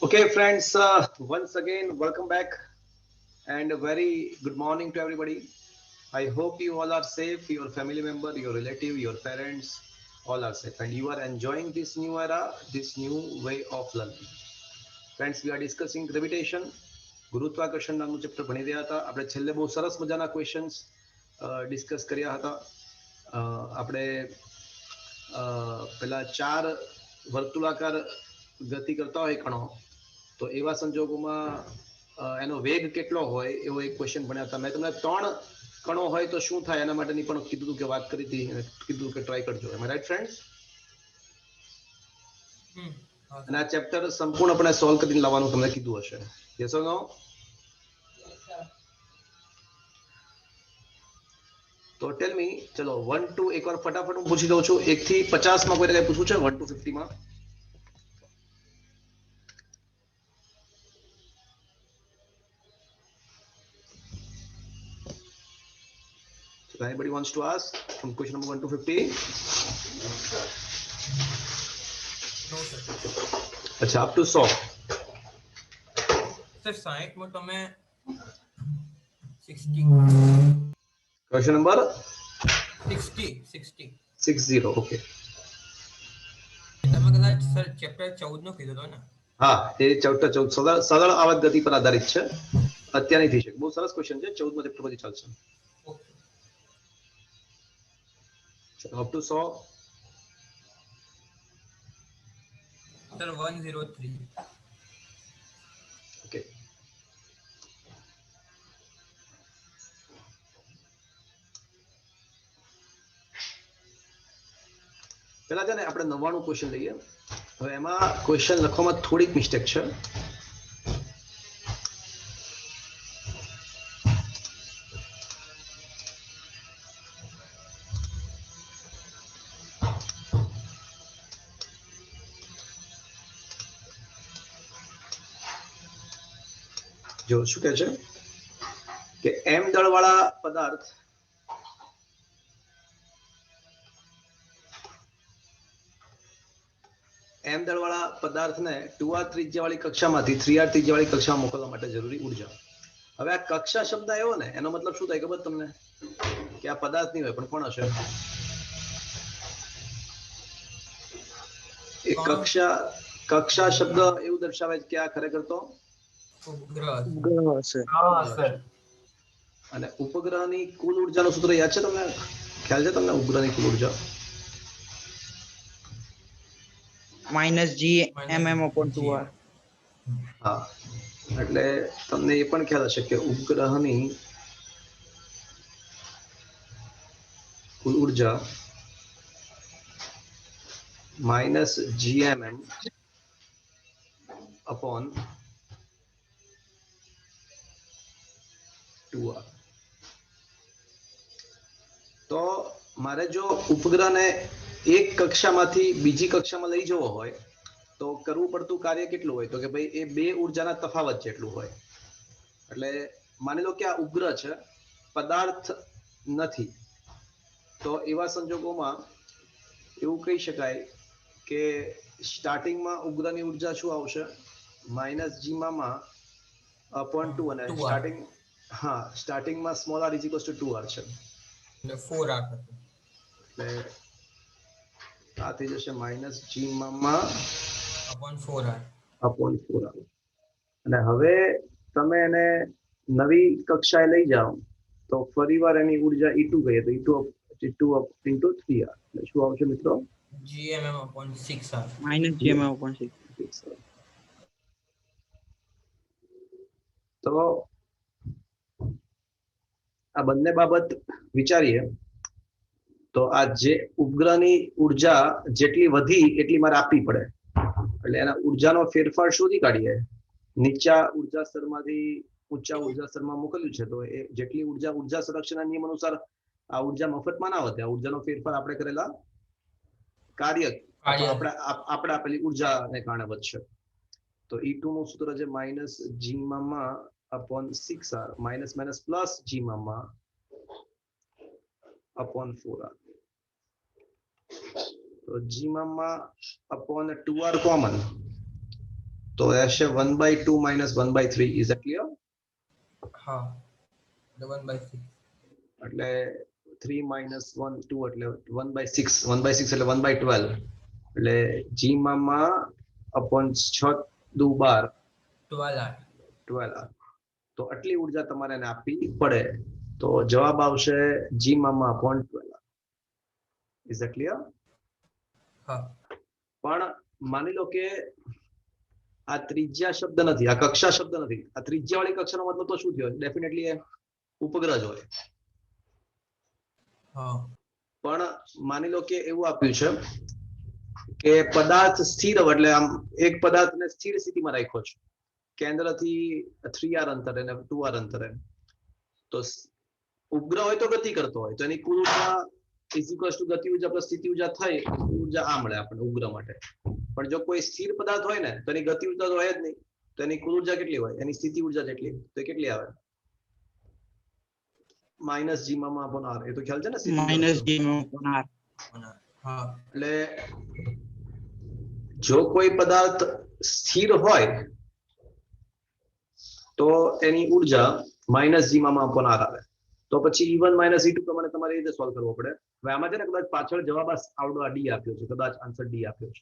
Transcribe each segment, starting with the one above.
Okay, friends, once again, welcome back and a very good morning to everybody. I hope you all are safe, your family member, your relative, your parents, all are safe, and you are enjoying this new era, this new way of learning. Friends, we are discussing gravitation. ગુરુત્વાકર્ષણ નામનું chapter ભણી રહ્યા હતા. આપણે છેલ્લે બહુ સરસ મજાના ક્વેશ્ચન્સ ડિસ્કસ કર્યા હતા. આપણે પેલા ચાર વર્તુળાકાર ગતિ કરતા હોય કણો, તો એવા સંજોગોમાં એનો વેગ કેટલો હોય એવો એક ક્વેશ્ચન ભણ્યા હતા. મેં તમને ત્રણ કણો હોય તો શું થાય એના માટેની પણ કીધું હતું કે વાત કરી હતી, કીધું કે ટ્રાય કરજો. એમ રાઈટ ફ્રેન્ડ્સ? અને આ ચેપ્ટર સંપૂર્ણપણે સોલ્વ કરીને લાવવાનું તમને કીધું હશે. યસ ઓર નો? તો ટેલ મી, ચલો 1 to એકવાર ફટાફટ હું પૂછી દઉં છું. 1 થી 50 માં કોઈને કઈ પૂછવું છે? 1 to 50 માં? So anybody wants to ask from question number 1 to 50? No, sir. अच्छा, up to 100. Sir, 60 માં તમે 60 Question number 60 60. Okay. તમે કદાચ સર ચેપ્ટર 14 નો કીધો હતો ને? હા, એ ચેપ્ટર 14 સરળ આવક ગતિ પર આધારિત છે. અત્યારની થઈ શકે. બહુ સરસ ક્વેશ્ચન છે. 14 માં ચેપ્ટર પછી ચાલશે. ઓકે ચલો અપ ટુ 100. સર 103. ઓકે. પેલા છે ને આપણે 99 ક્વેશ્ચન લઈએ. હવે એમાં ક્વેશ્ચન લખવામાં થોડીક મિસ્ટેક છે. જો શું કહે છે કે એમ દળવાળા પદાર્થ એમ દળવાળા પદાર્થને 2r ત્રિજ્યાવાળી કક્ષામાંથી 3r ત્રિજ્યાવાળી કક્ષામાં મોકલવા માટે જરૂરી ઉર્જા. હવે આ કક્ષા શબ્દ આવ્યો ને, એનો મતલબ શું થાય ખબર તમને? કે આ પદાર્થ નહીં હોય પણ કોણ હશે? એ કક્ષા શબ્દ એવું દર્શાવે છે કે આ ખરેખર તો ઉપગ્રહ છે. અને ઉપગ્રહની કુલ ઉર્જાનું સૂત્ર યાદ છે તમને? ખ્યાલ છે તમને ઉપગ્રહની કુલ ઉર્જા? -G/mm/2r. હા, એટલે તમને એ પણ ખ્યાલ હશે કે ઉપગ્રહની કુલ ઉર્જા -gmm/2r. તો મારે જો ઉપગ્રહને એક કક્ષામાંથી બીજી કક્ષામાં લઈ જવો હોય તો કરવું પડતું કાર્ય કેટલું હોય? તો કે ભાઈ એ બે ઉર્જાના તફાવત જેટલું હોય. એટલે માની લો કે આ ઉપગ્રહ છે, પદાર્થ નથી, તો એવા સંજોગોમાં એવું કહી શકાય કે સ્ટાર્ટિંગમાં ઉપગ્રહની ઉર્જા શું આવશે? -g/2 અને સ્ટાર્ટિંગમાં સ્મોલ r = 2r છે. એટલે 4r એટલે આ થઈ જશે -g/4r. અને હવે તમે એને નવી કક્ષાએ લઈ જાઓ તો ફરીવાર એની ઉર્જા E2 કહીએ તો E2 into 3r. એટલે શું આવશે મિત્રો? gmm/6r. -gmm/6. તો આ બંને બાબત વિચારીએ તો આ જે ઉપગ્રહની ઉર્જા જેટલી વધી એટલી મારે આપવી પડે. એટલે એના ઉર્જાનો ફેરફાર શોધી કાઢીએ. નીચા ઉર્જા સ્તરમાંથી ઊંચા ઉર્જા સ્તરમાં મોકલ્યું છે, તો એ જેટલી ઉર્જા સંરક્ષણના નિયમ અનુસાર આ ઉર્જા મફતમાં ના વધે. આ ઉર્જાનો ફેરફાર આપણે કરેલા કાર્ય આપણે આપેલી ઉર્જાને કારણે વધશે. તો E2 નું સૂત્ર છે -g/6r - g/4r. તો g/2r કોમન, તો એ હશે 1/2 - 1/3. Is it clear? હા એટલે 1/6 એટલે 3 - 1 2 એટલે 1/6. 1/6 એટલે 1/12. એટલે જી મામા અપોન 6 દુ 12 12 r 12 r. તો આટલી ઉર્જા તમારે એને આપવી પડે. તો જવાબ આવશે જી મામા upon 12 r. Is it clear? હા પણ માની લો કે આ ત્રિજ્યા શબ્દ નથી, આ કક્ષા શબ્દ નથી. આ ત્રિજ્યા વાળી કક્ષાનો મતલબ તો શું થયો? ડેફિનેટલી એ ઉપગ્રહ જ હોય. હા પણ માની લો કે એવું આપ્યું છે કે પદાર્થ સ્થિર હોય, એટલે આમ એક પદાર્થને સ્થિર સ્થિતિમાં રાખ્યો છે કેન્દ્રથી 3r અંતરે અને 2r અંતરે. તો ઉપગ્રહ હોય તો ગતિ કરતો હોય તો એની કુલ ઉર્જા ગતિ ઉર્જા પ્લસ સ્થિતિ ઉર્જા થઈ ઉર્જા આ મળે આપણને ઉપગ્રહ માટે. પણ જો કોઈ સ્થિર પદાર્થ હોય ને તો એની ગતિ ઉર્જા તો હોય જ નહીં. તો એની કુલ ઉર્જા કેટલી હોય? એની સ્થિતિ ઉર્જા જેટલી. તો એ કેટલી આવે? માઇનસ જી મામા અપોન r. એ તો ખ્યાલ છે ને? સ્થિતિ ઉર્જા માઇનસ વસ્તુ. જી અપોન આર. હા એટલે જો કોઈ પદાર્થ સ્થિર હોય તો એની ઉર્જા માઇનસ જી મામા અપોન r આવે. તો પછી E1 - E2 પ્રમાણે તમારે એ રીતે સોલ્વ કરવો પડે. હવે આમાં છે ને કદાચ પાછળ જવાબ આવડો આ ડી આપ્યો છે, કદાચ આન્સર ડી આપ્યો છે.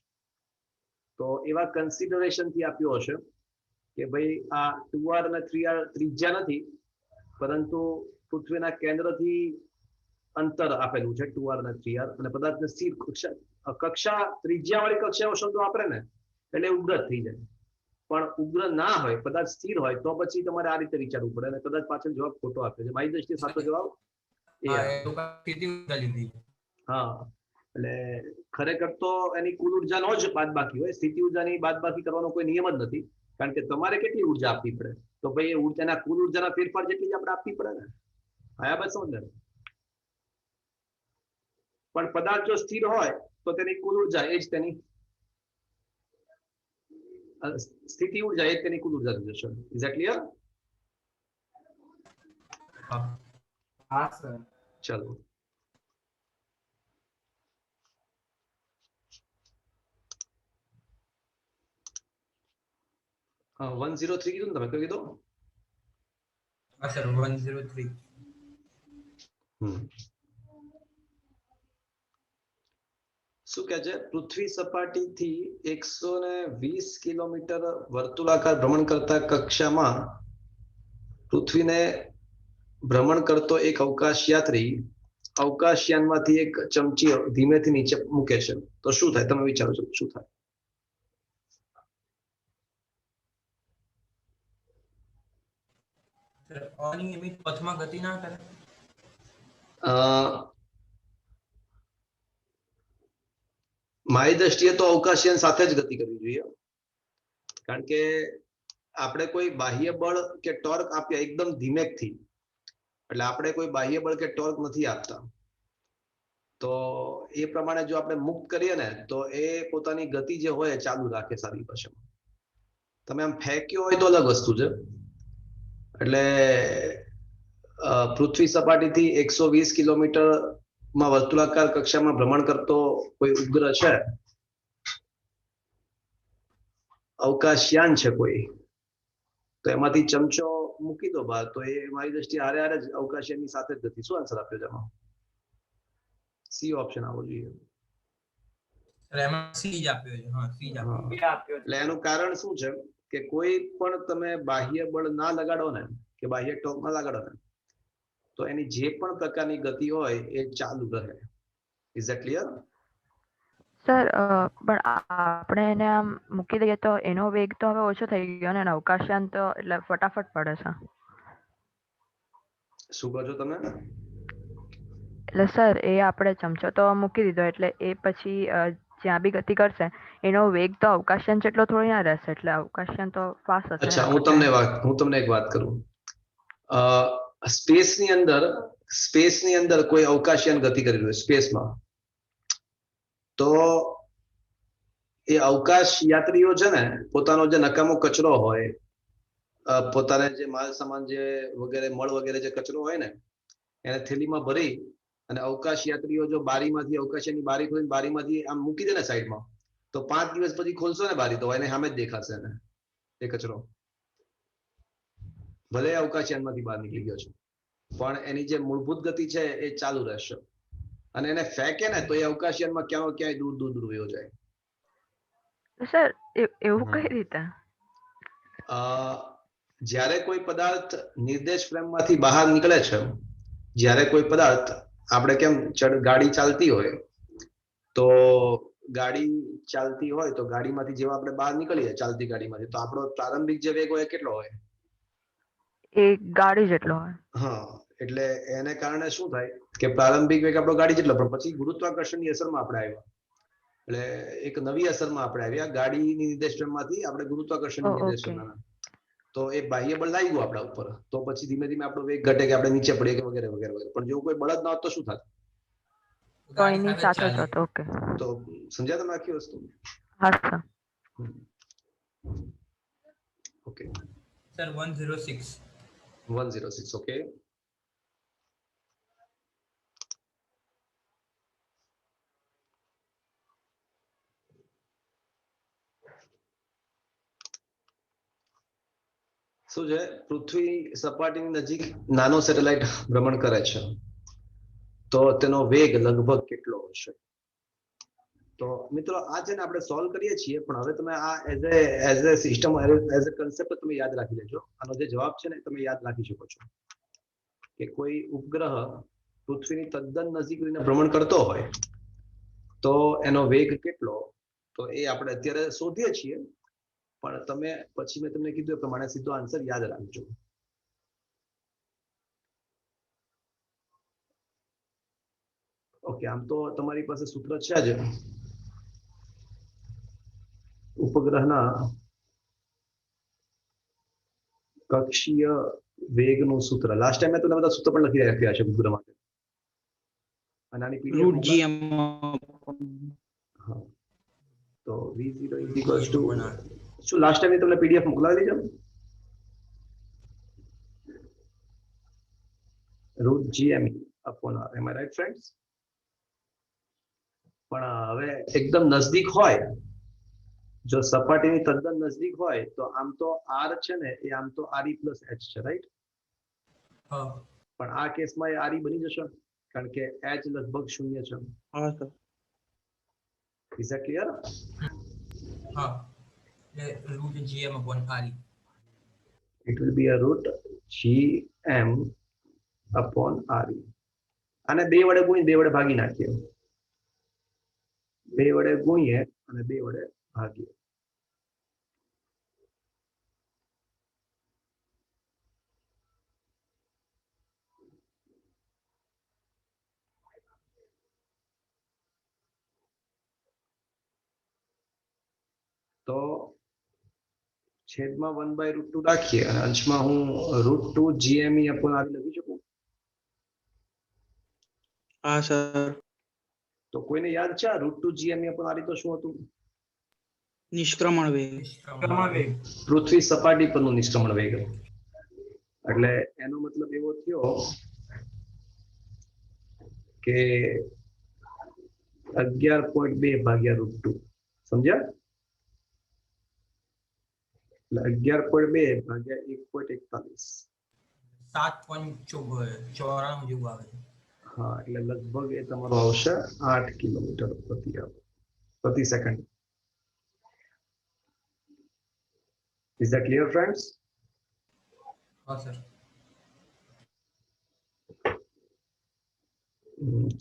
તો એવા કન્સિડરેશન થી આપ્યો હશે કે ભાઈ આ 2r અને 3r ત્રિજ્યા નથી, પરંતુ પૃથ્વીના કેન્દ્રથી અંતર આપેલું છે 2r અને 3r, અને પદાર્થને સ્થિર કક્ષા ત્રિજ્યા વાળી કક્ષાઓ શબ્દો વાપરે ને એટલે ઉપગ્રહ થઈ જાય. પણ ઉપગ્રહ ના હોય, પદાર્થ સ્થિર હોય તો પછી તમારે આ રીતે વિચારવું પડે. અને કદાચ પાછળ જવાબ ખોટો આપ્યો છે. મારી દ્રષ્ટિએ સાચો જવાબ એ હા આવે. એ લોકો સ્થિતિ ઉર્જા લીધી. હા એટલે ખરેખર તો એની કુલ ઉર્જાનો જ બાદબાકી હોય. સ્થિતિ ઉર્જાની બાદબાકી કરવાનો કોઈ નિયમ જ નથી. કારણ કે તમારે કેટલી ઉર્જા આપવી પડે? તો ભાઈ એ ઉર્જાના કુલ ઉર્જાના ફેરફાર જેટલી જ આપણે આપવી પડે ને. આયા બસ સમજ ને. પણ પદાર્થ જો સ્થિર હોય તો તેની કુલ ઉર્જા એ જ તેની સ્થિતિ ઉર્જા એ તેની કુલ ઉર્જા થઈ જશે. Is that clear? હા સર. ચલો હા 103 કીધું ને તમે? કઈ કીધું? હા સર 103. શું કે છે? પૃથ્વી સપાટીથી 120 કિલોમીટર વર્તુળાકાર ભ્રમણ કરતા કક્ષામાં પૃથ્વીને ભ્રમણ કરતો એક અવકાશયાત્રી અવકાશયાનમાંથી એક ચમચી ધીમેથી નીચે મૂકે છે. તો શું થાય? તમે વિચારો છો શું થાય? સર અનિયમિત પથમાં ગતિ ના કરે? મારી દ્રષ્ટિએ તો અવકાશયાન સાથે જ ગતિ કરવી જોઈએ. કારણ કે આપણે કોઈ બાહ્ય બળ કે ટોર્ક આપીએ એકદમ ધીમેકથી, એટલે આપણે કોઈ બાહ્ય બળ કે ટોર્ક નથી આપતા, તો એ પ્રમાણે જો આપણે મુક્ત કરીએ ને તો એ પોતાની ગતિ જે હોય ચાલુ રાખે સારી ભાષામાં. તમે આમ ફેંક્યો હોય તો અલગ વસ્તુ છે. એટલે પૃથ્વી સપાટીથી 120 કિલોમીટરમાં વર્તુળાકાર કક્ષામાં ભ્રમણ કરતો કોઈ ઉપગ્રહ છે, અવકાશયાન છે કોઈ, તો એમાંથી ચમચો મૂકી દો બહાર, તો એ મારી દ્રષ્ટિએ હારે હારે જ અવકાશયાનની સાથે જ ગતિ. શું આન્સર આપ્યો છે એમાં? સી ઓપ્શન આવવો જોઈએ. એમાં સી જ આપ્યો છે. હા સી જ આપ્યો. એટલે એનું કારણ શું છે કે કોઈ પણ તમે બાહ્ય બળ ના લગાડો ને કે બાહ્ય ટોર્ક ના લગાડો ને તો એની જે પણ પ્રકારની ગતિ હોય એ ચાલુ રહે. Is that clear? સર પણ આપણે એને આમ મૂકી દઈએ તો એનો વેગ તો હવે ઓછો થઈ ગયો ને, અવકાશયાન તો એટલે ફટાફટ પડે છે. શું કહો છો તમે? એટલે સર એ આપણે ચમચો તો મૂકી દીધો એટલે એ પછી જ્યાં બી ગતિ કરશે એનો વેગ તો અવકાશયાન જેટલો થોડી ના રહેશે. એટલે અવકાશયાન તો ફાસ્ટ હશે. અચ્છા, હું તમને એક વાત કરું. સ્પેસની અંદર કોઈ અવકાશયાન ગતિ કરી રહ્યું સ્પેસમાં, તો એ અવકાશ યાત્રીઓ છે ને પોતાનો જે નકામો કચરો હોય, પોતાને જે માલ સામાન જે વગેરે મળ વગેરે જે કચરો હોય ને એને થેલીમાં ભરી અને અવકાશ યાત્રીઓ જો બારીમાંથી અવકાશયાનની બારી ખોલીને બારીમાંથી આમ મૂકી દે ને સાઈડમાં, તો 5 દિવસ પછી ખોલશો ને બારી તો એને સામે જ દેખાશે એને. એ કચરો ભલે અવકાશયાનમાંથી બહાર નીકળી ગયો છે પણ એની જે મૂળભૂત ગતિ છે એ ચાલુ રહેશે અને એને ફેંકે ને તો એ અવકાશયાનમાં ક્યાંય દૂર દૂર દૂર વયો જાય. સર એવું હા. કઈ રીતે? અ, જ્યારે કોઈ પદાર્થ નિર્દેશ ફ્રેમમાંથી બહાર નીકળે છે, જ્યારે કોઈ પદાર્થ આપણે કેમ ગાડી ચાલતી હોય તો ગાડીમાંથી જેવા આપણે બહાર નીકળીએ ચાલતી ગાડીમાંથી તો આપણો પ્રારંભિક જે વેગ હોય એ કેટલો હોય? એ ગાડી જેટલો હોય. હા, એટલે એને કારણે શું થાય કે પ્રારંભિક વેગ આપણો ગાડી જેટલો પણ પછી ગુરુત્વાકર્ષણની અસરમાં આપણે આવ્યા એટલે એક નવી અસરમાં આપણે આવ્યા ગાડીની નિર્દેશ ફ્રેમમાંથી આપણે ગુરુત્વાકર્ષણની નિર્દેશ ઓકે. ફ્રેમમાં. તો એ બાહ્ય બળ લાગ્યું આપણા ઉપર તો પછી ધીમે ધીમે આપણો વેગ ઘટે કે આપણે નીચે પડીએ કે વગેરે વગેરે વગેરે. પણ જો કોઈ બળદ ના હોત તો શું થાત? તો ગાડી એની સાથે જ સાથે જ ચાલે. હતો. ઓકે. તો સમજ્યા તમે આખી વસ્તુ? હા સર. ઓકે. સર 106. 106. ઓકે. શું છે પૃથ્વી સપાટીની નજીક નાનો સેટેલાઇટ ભ્રમણ કરે છે તો તેનો વેગ લગભગ કેટલો હશે? તો મિત્રો આ છે ને આપણે સોલ્વ કરીએ છીએ પણ હવે તમે આ as a system as a concept તમે યાદ રાખી લેજો. આનો જે જવાબ છે ને તમે યાદ રાખી શકો છો કે કોઈ ઉપગ્રહ પૃથ્વીની તદ્દન નજીક રહીને ભ્રમણ કરતો હોય તો એનો વેગ કેટલો, તો એ આપણે અત્યારે શોધીએ છીએ પણ તમે પછી મેં તમને કીધું એ પ્રમાણે સીધો આન્સર યાદ રાખજો. ઓકે, આમ તો તમારી પાસે સૂત્ર છે જ ઉપગ્રહના કક્ષીય વેગનું સૂત્ર. લાસ્ટ ટાઈમ મેં તમને બધા સૂત્ર પણ લખી આપ્યા છે ઉપગ્રહ માટે અને આની પીડીએફ રૂટ જીએમ. હા, તો v0 ઇક્વલ્સ ટુ શું લાસ્ટ ટાઈમ તમને પીડીએફ મોકલાવી દીધો? Root GME upon R. Am I right friends? પણ હવે એકદમ નજદીક હોય, જો સપાટીની તદ્દન નજદીક હોય તો આમ તો આર છે ને એ આમ તો આરઈ પ્લસ એચ છે, રાઈટ? હા. પણ આ કેસમાં એ આરઈ બની જશે કારણ કે એચ લગભગ 0 છે. હા સર. Is that clear? હા. એટલે root GM upon RE. It will be a root gm upon re. આને બે વડે ગુણી બે વડે ભાગી નાખીએ. બે વડે ગુણીએ અને બે વડે ભાગીએ. તો છેદમાં 1/√2 રાખીએ અને અંશમાં હું √2 GME upon r લખી શકું? હા સર. તો કોઈને યાદ છે √2 GME upon r તો શું હતું? નિષ્ક્રમણ વેગ. નિષ્ક્રમણ વેગ. પૃથ્વી સપાટી પરનું નિષ્ક્રમણ વેગ. એટલે એનો મતલબ એવો થયો કે 11.2 ભાગ્યા √2. સમજ્યા? એટલે 11.2 ભાગ્યા 1.41. 7.94 જેવું આવે છે. હા, એટલે લગભગ એ તમારો આવશે 8 કિલોમીટર પ્રતિ second. Is that clear, friends? હા સર.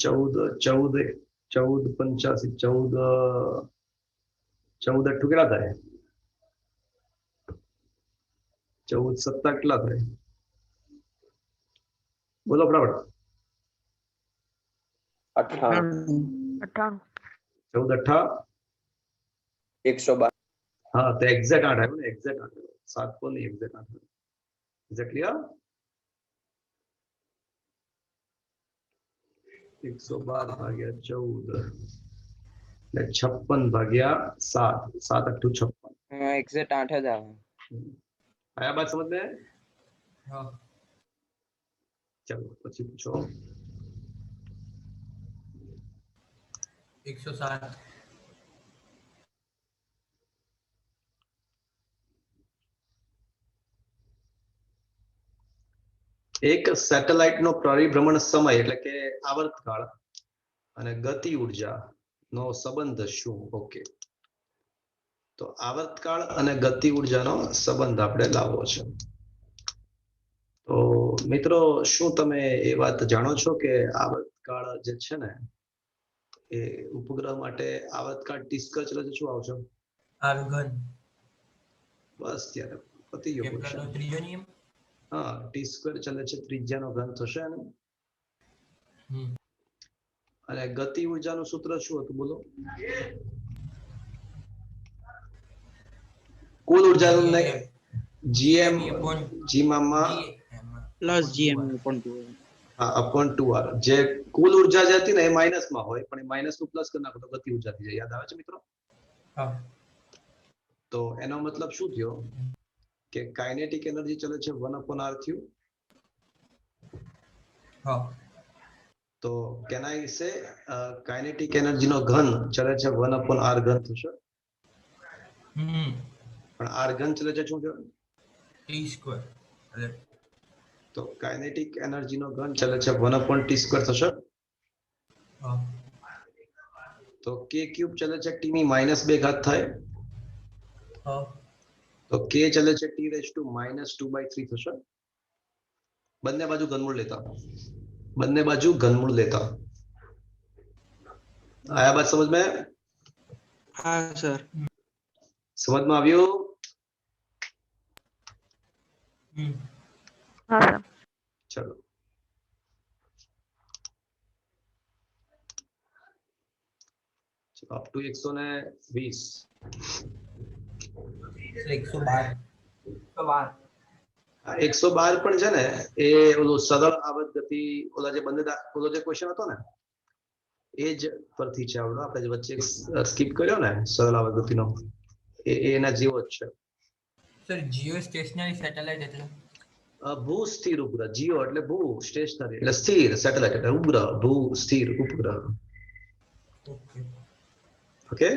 14 85 14 કેટલા થાય? 14 સત્તા કેટલા થાય? બોલો ફટાફટ. 98. 98. 14 અઠ્ઠા 112. હા, તો એક્ઝેક્ટ 8 આવ્યો ને, એક્ઝેક્ટ 8 આવ્યો. 7 તો નહીં, એક્ઝેક્ટ 8 આવ્યો. Is that clear? 112 ભાગ્યા 14 એટલે 56 ભાગ્યા 7. 7 અઠ્ઠું 56. એક્ઝેક્ટ 8 જ આવે. આયા બાત સમજ में? હા. ચલો પછી પૂછો. 107. એક સેટેલાઇટ નો પરિભ્રમણ સમય એટલે કે આવર્તકાળ અને ગતિ ઉર્જા નો સંબંધ શું? ઓકે, તો આવર્તકાળ અને ગતિ ઉર્જાનો સંબંધ આપણે લાવવો છે. તો મિત્રો, શું તમે એ વાત જાણો છો કે આવર્તકાળ જે છે ને એ ઉપગ્રહ માટે આવર્તકાળ ટી² એટલે શું આવશે? આર ઘન. બસ ત્યારે પતી ગયો કેપ્લરનો ક્વેશ્ચન. ત્રીજો નિયમ. હા, ટી² ચાલે છે ત્રિજ્યાનો ઘન થશે ને. હમ. અને ગતિ ઉર્જાનું સૂત્ર શું હતું બોલો? કુલ ઉર્જાનું નહીં, જીએમ જીમામાં પ્લસ GM પણ 2. Upon 2r. જે કુલ ઉર્જા જે હતી ને એ માઇનસમાં હોય, પણ એ માઇનસ નું પ્લસ કરી નાખો તો ગતિ ઉર્જા થઈ જાય. યાદ આવે છે મિત્રો? હા. તો એનો મતલબ શું થયો કે કાઇનેટિક એનર્જી ચલે છે 1/r થયું. હા. તો કેન આઈ સે કાઇનેટિક એનર્જી નો ઘન ચલે છે 1/r ઘન થશે. હમ. પણ r ઘન ચલે છે શું થયું? T². એટલે તો કાઇનેટિક એનર્જી નો ઘન ચલે છે 1/t² થશે. હા. તો k ક્યુબ ચલે છે t ની -2 ઘાત થાય. હા. તો k ચલે છે t⁻2/3 થશે. બંને બાજુ ઘનમૂળ લેતા, બંને બાજુ ઘનમૂળ લેતા. આયા બાત સમજ में? હા સર. સમજમાં આવ્યું? હમ. હા સર. ચલો, અપ ટુ 120. 112. 112 પણ છે ને એ ઓલું સરળ આવર્ત ગતિ, ઓલા જે બંને ઓલો જે ક્વેશ્ચન હતો ને એ જ પરથી છે આવડો. આપણે જે વચ્ચે સ્કીપ કર્યો ને સરળ આવર્ત ગતિનો, એ એના જેવો જ છે. સર જીઓ સ્ટેશનરી સેટેલાઇટ એટલે ભૂ સ્થિર ઉપગ્રહ. જીઓ એટલે ભૂ, સ્ટેશનરી એટલે સ્થિર, સેટેલાઇટ એટલે ઉપગ્રહ, ભૂ સ્થિર ઉપગ્રહ. ઓકે. ઓકે,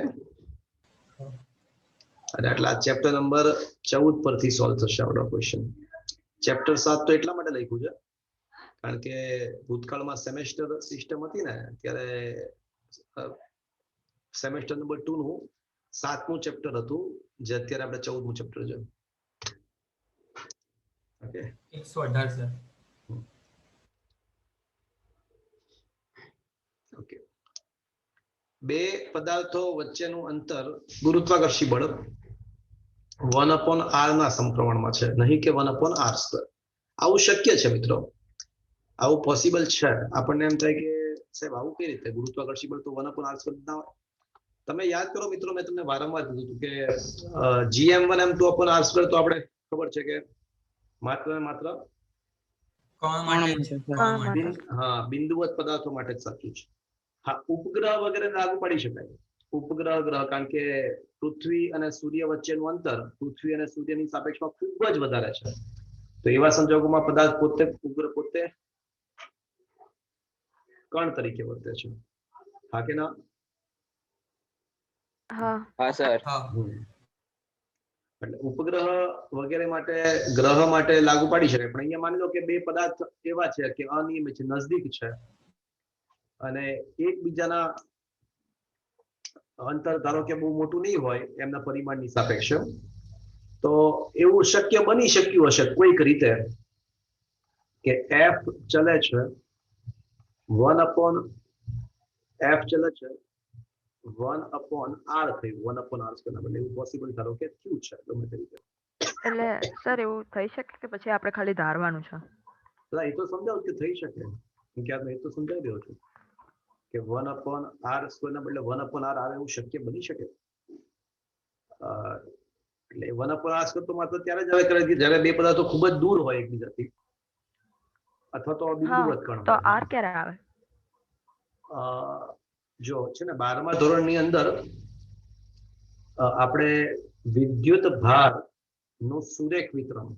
અને આટલા ચેપ્ટર નંબર 14 પરથી સોલ્વ થશે આવડો ક્વેશ્ચન. ચેપ્ટર 7 તો એટલા માટે લખ્યું છે કારણ કે ભૂતકાળમાં સેમેસ્ટર સિસ્ટમ હતી ને ત્યારે સેમેસ્ટર નંબર 2 નું 7મું ચેપ્ટર હતું, જે અત્યારે આપણે 14મું ચેપ્ટર છે. Okay, 118 sir. ઓકે. બે પદાર્થો વચ્ચેનું અંતર ગુરુત્વાકર્ષી બળ 1/r ના સમપ્રમાણમાં છે, નહીં કે 1/r². આવું શક્ય છે મિત્રો, આવું પોસિબલ છે. આપણને એમ થાય કે સાહેબ આવું કઈ રીતે? ગુરુત્વાકર્ષી બળ તો 1/r² ના હોય. તમે યાદ કરો મિત્રો, મેં તમને વારંવાર કીધું હતું કે gm1m2/r² તો આપણે ખબર છે કે માત્ર ને માત્ર કોણ માટે છે? કોણ માટે? હા, બિંદુવત પદાર્થો માટે જ સાચું છે. હા, ઉપગ્રહ વગેરે લાગુ પાડી શકાય. ઉપગ્રહ ગ્રહ, કારણ કે પૃથ્વી અને સૂર્ય વચ્ચેનું અંતર પૃથ્વી અને સૂર્યની સાપેક્ષમાં ખૂબ જ વધારે છે. તો એવા સંજોગોમાં પદાર્થ પોતે, ઉપગ્રહ પોતે કણ તરીકે વર્તે છે. હા કે ના? હા. હા સર. હા. એટલે ઉપગ્રહ વગેરે માટે, ગ્રહ માટે લાગુ પાડી શકાય. પણ અહીંયા માની લો કે બે પદાર્થ એવા છે કે અનિયમિત છે, નજદીક છે અને એકબીજાના અંતર ધારો કે બહુ મોટું નહીં હોય એમના પરિમાણની સાપેક્ષે, તો એવું શક્ય બની શક્યું હશે કોઈક રીતે કે f ચલે છે 1/f ચલે છે 1/r થયું, 1/r² ના બદલે એવું પોસિબલ ધારો કે થયું છે ગમે તે રીતે. એટલે સર એવું થઈ શકે કે પછી આપણે ખાલી ધારવાનું છે? એ તો સમજાવું કે થઈ શકે, હું ક્યાંક એ તો સમજાવી રહ્યો છું કે 1/r² ના બદલે 1/r આવે એવું શક્ય બની શકે. એટલે 1/r² તો માત્ર ત્યારે જ આવે કે જ્યારે બે પદાર્થો ખૂબ જ દૂર હોય એકબીજાથી, અથવા તો બિંદુવત કણ તો હોય. r ક્યારે આવે? જો છે ને 12મા ધોરણની અંદર આપણે વિદ્યુત ભાર નું સુરેખ વિતરણ,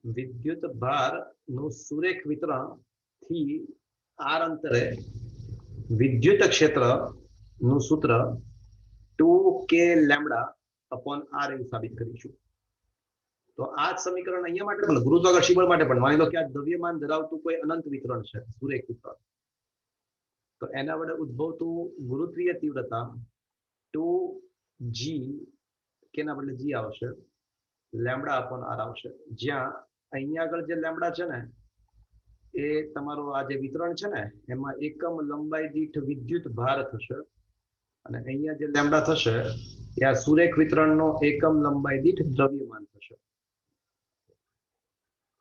વિદ્યુત ભાર નું સુરેખ વિતરણ થી r અંતરે વિદ્યુત ક્ષેત્ર નું સૂત્ર 2k λ/r એવું સાબિત કરીશું. તો આ જ સમીકરણ અહીંયા માટે પણ ગુરુત્વાકર્ષી બળ માટે પણ માની લો કે આ દ્રવ્યમાન ધરાવતું કોઈ અનંત વિતરણ છે, સુરેખ વિતરણ, તો એના વડે ઉદ્ભવતું ગુરુત્વીય તીવ્રતા 2g કેના બદલે g આવશે, લેમ્બડા અપોન r આવશે, જ્યાં અહીંયા આગળ જે લેમ્બડા છે ને એ તમારો આ જે વિતરણ છે ને એમાં એકમ લંબાઈ દીઠ વિદ્યુત ભાર થશે, અને અહીંયા જે લેમ્બડા થશે એ આ સુરેખ વિતરણનો એકમ લંબાઈ દીઠ દ્રવ્યમાન થશે.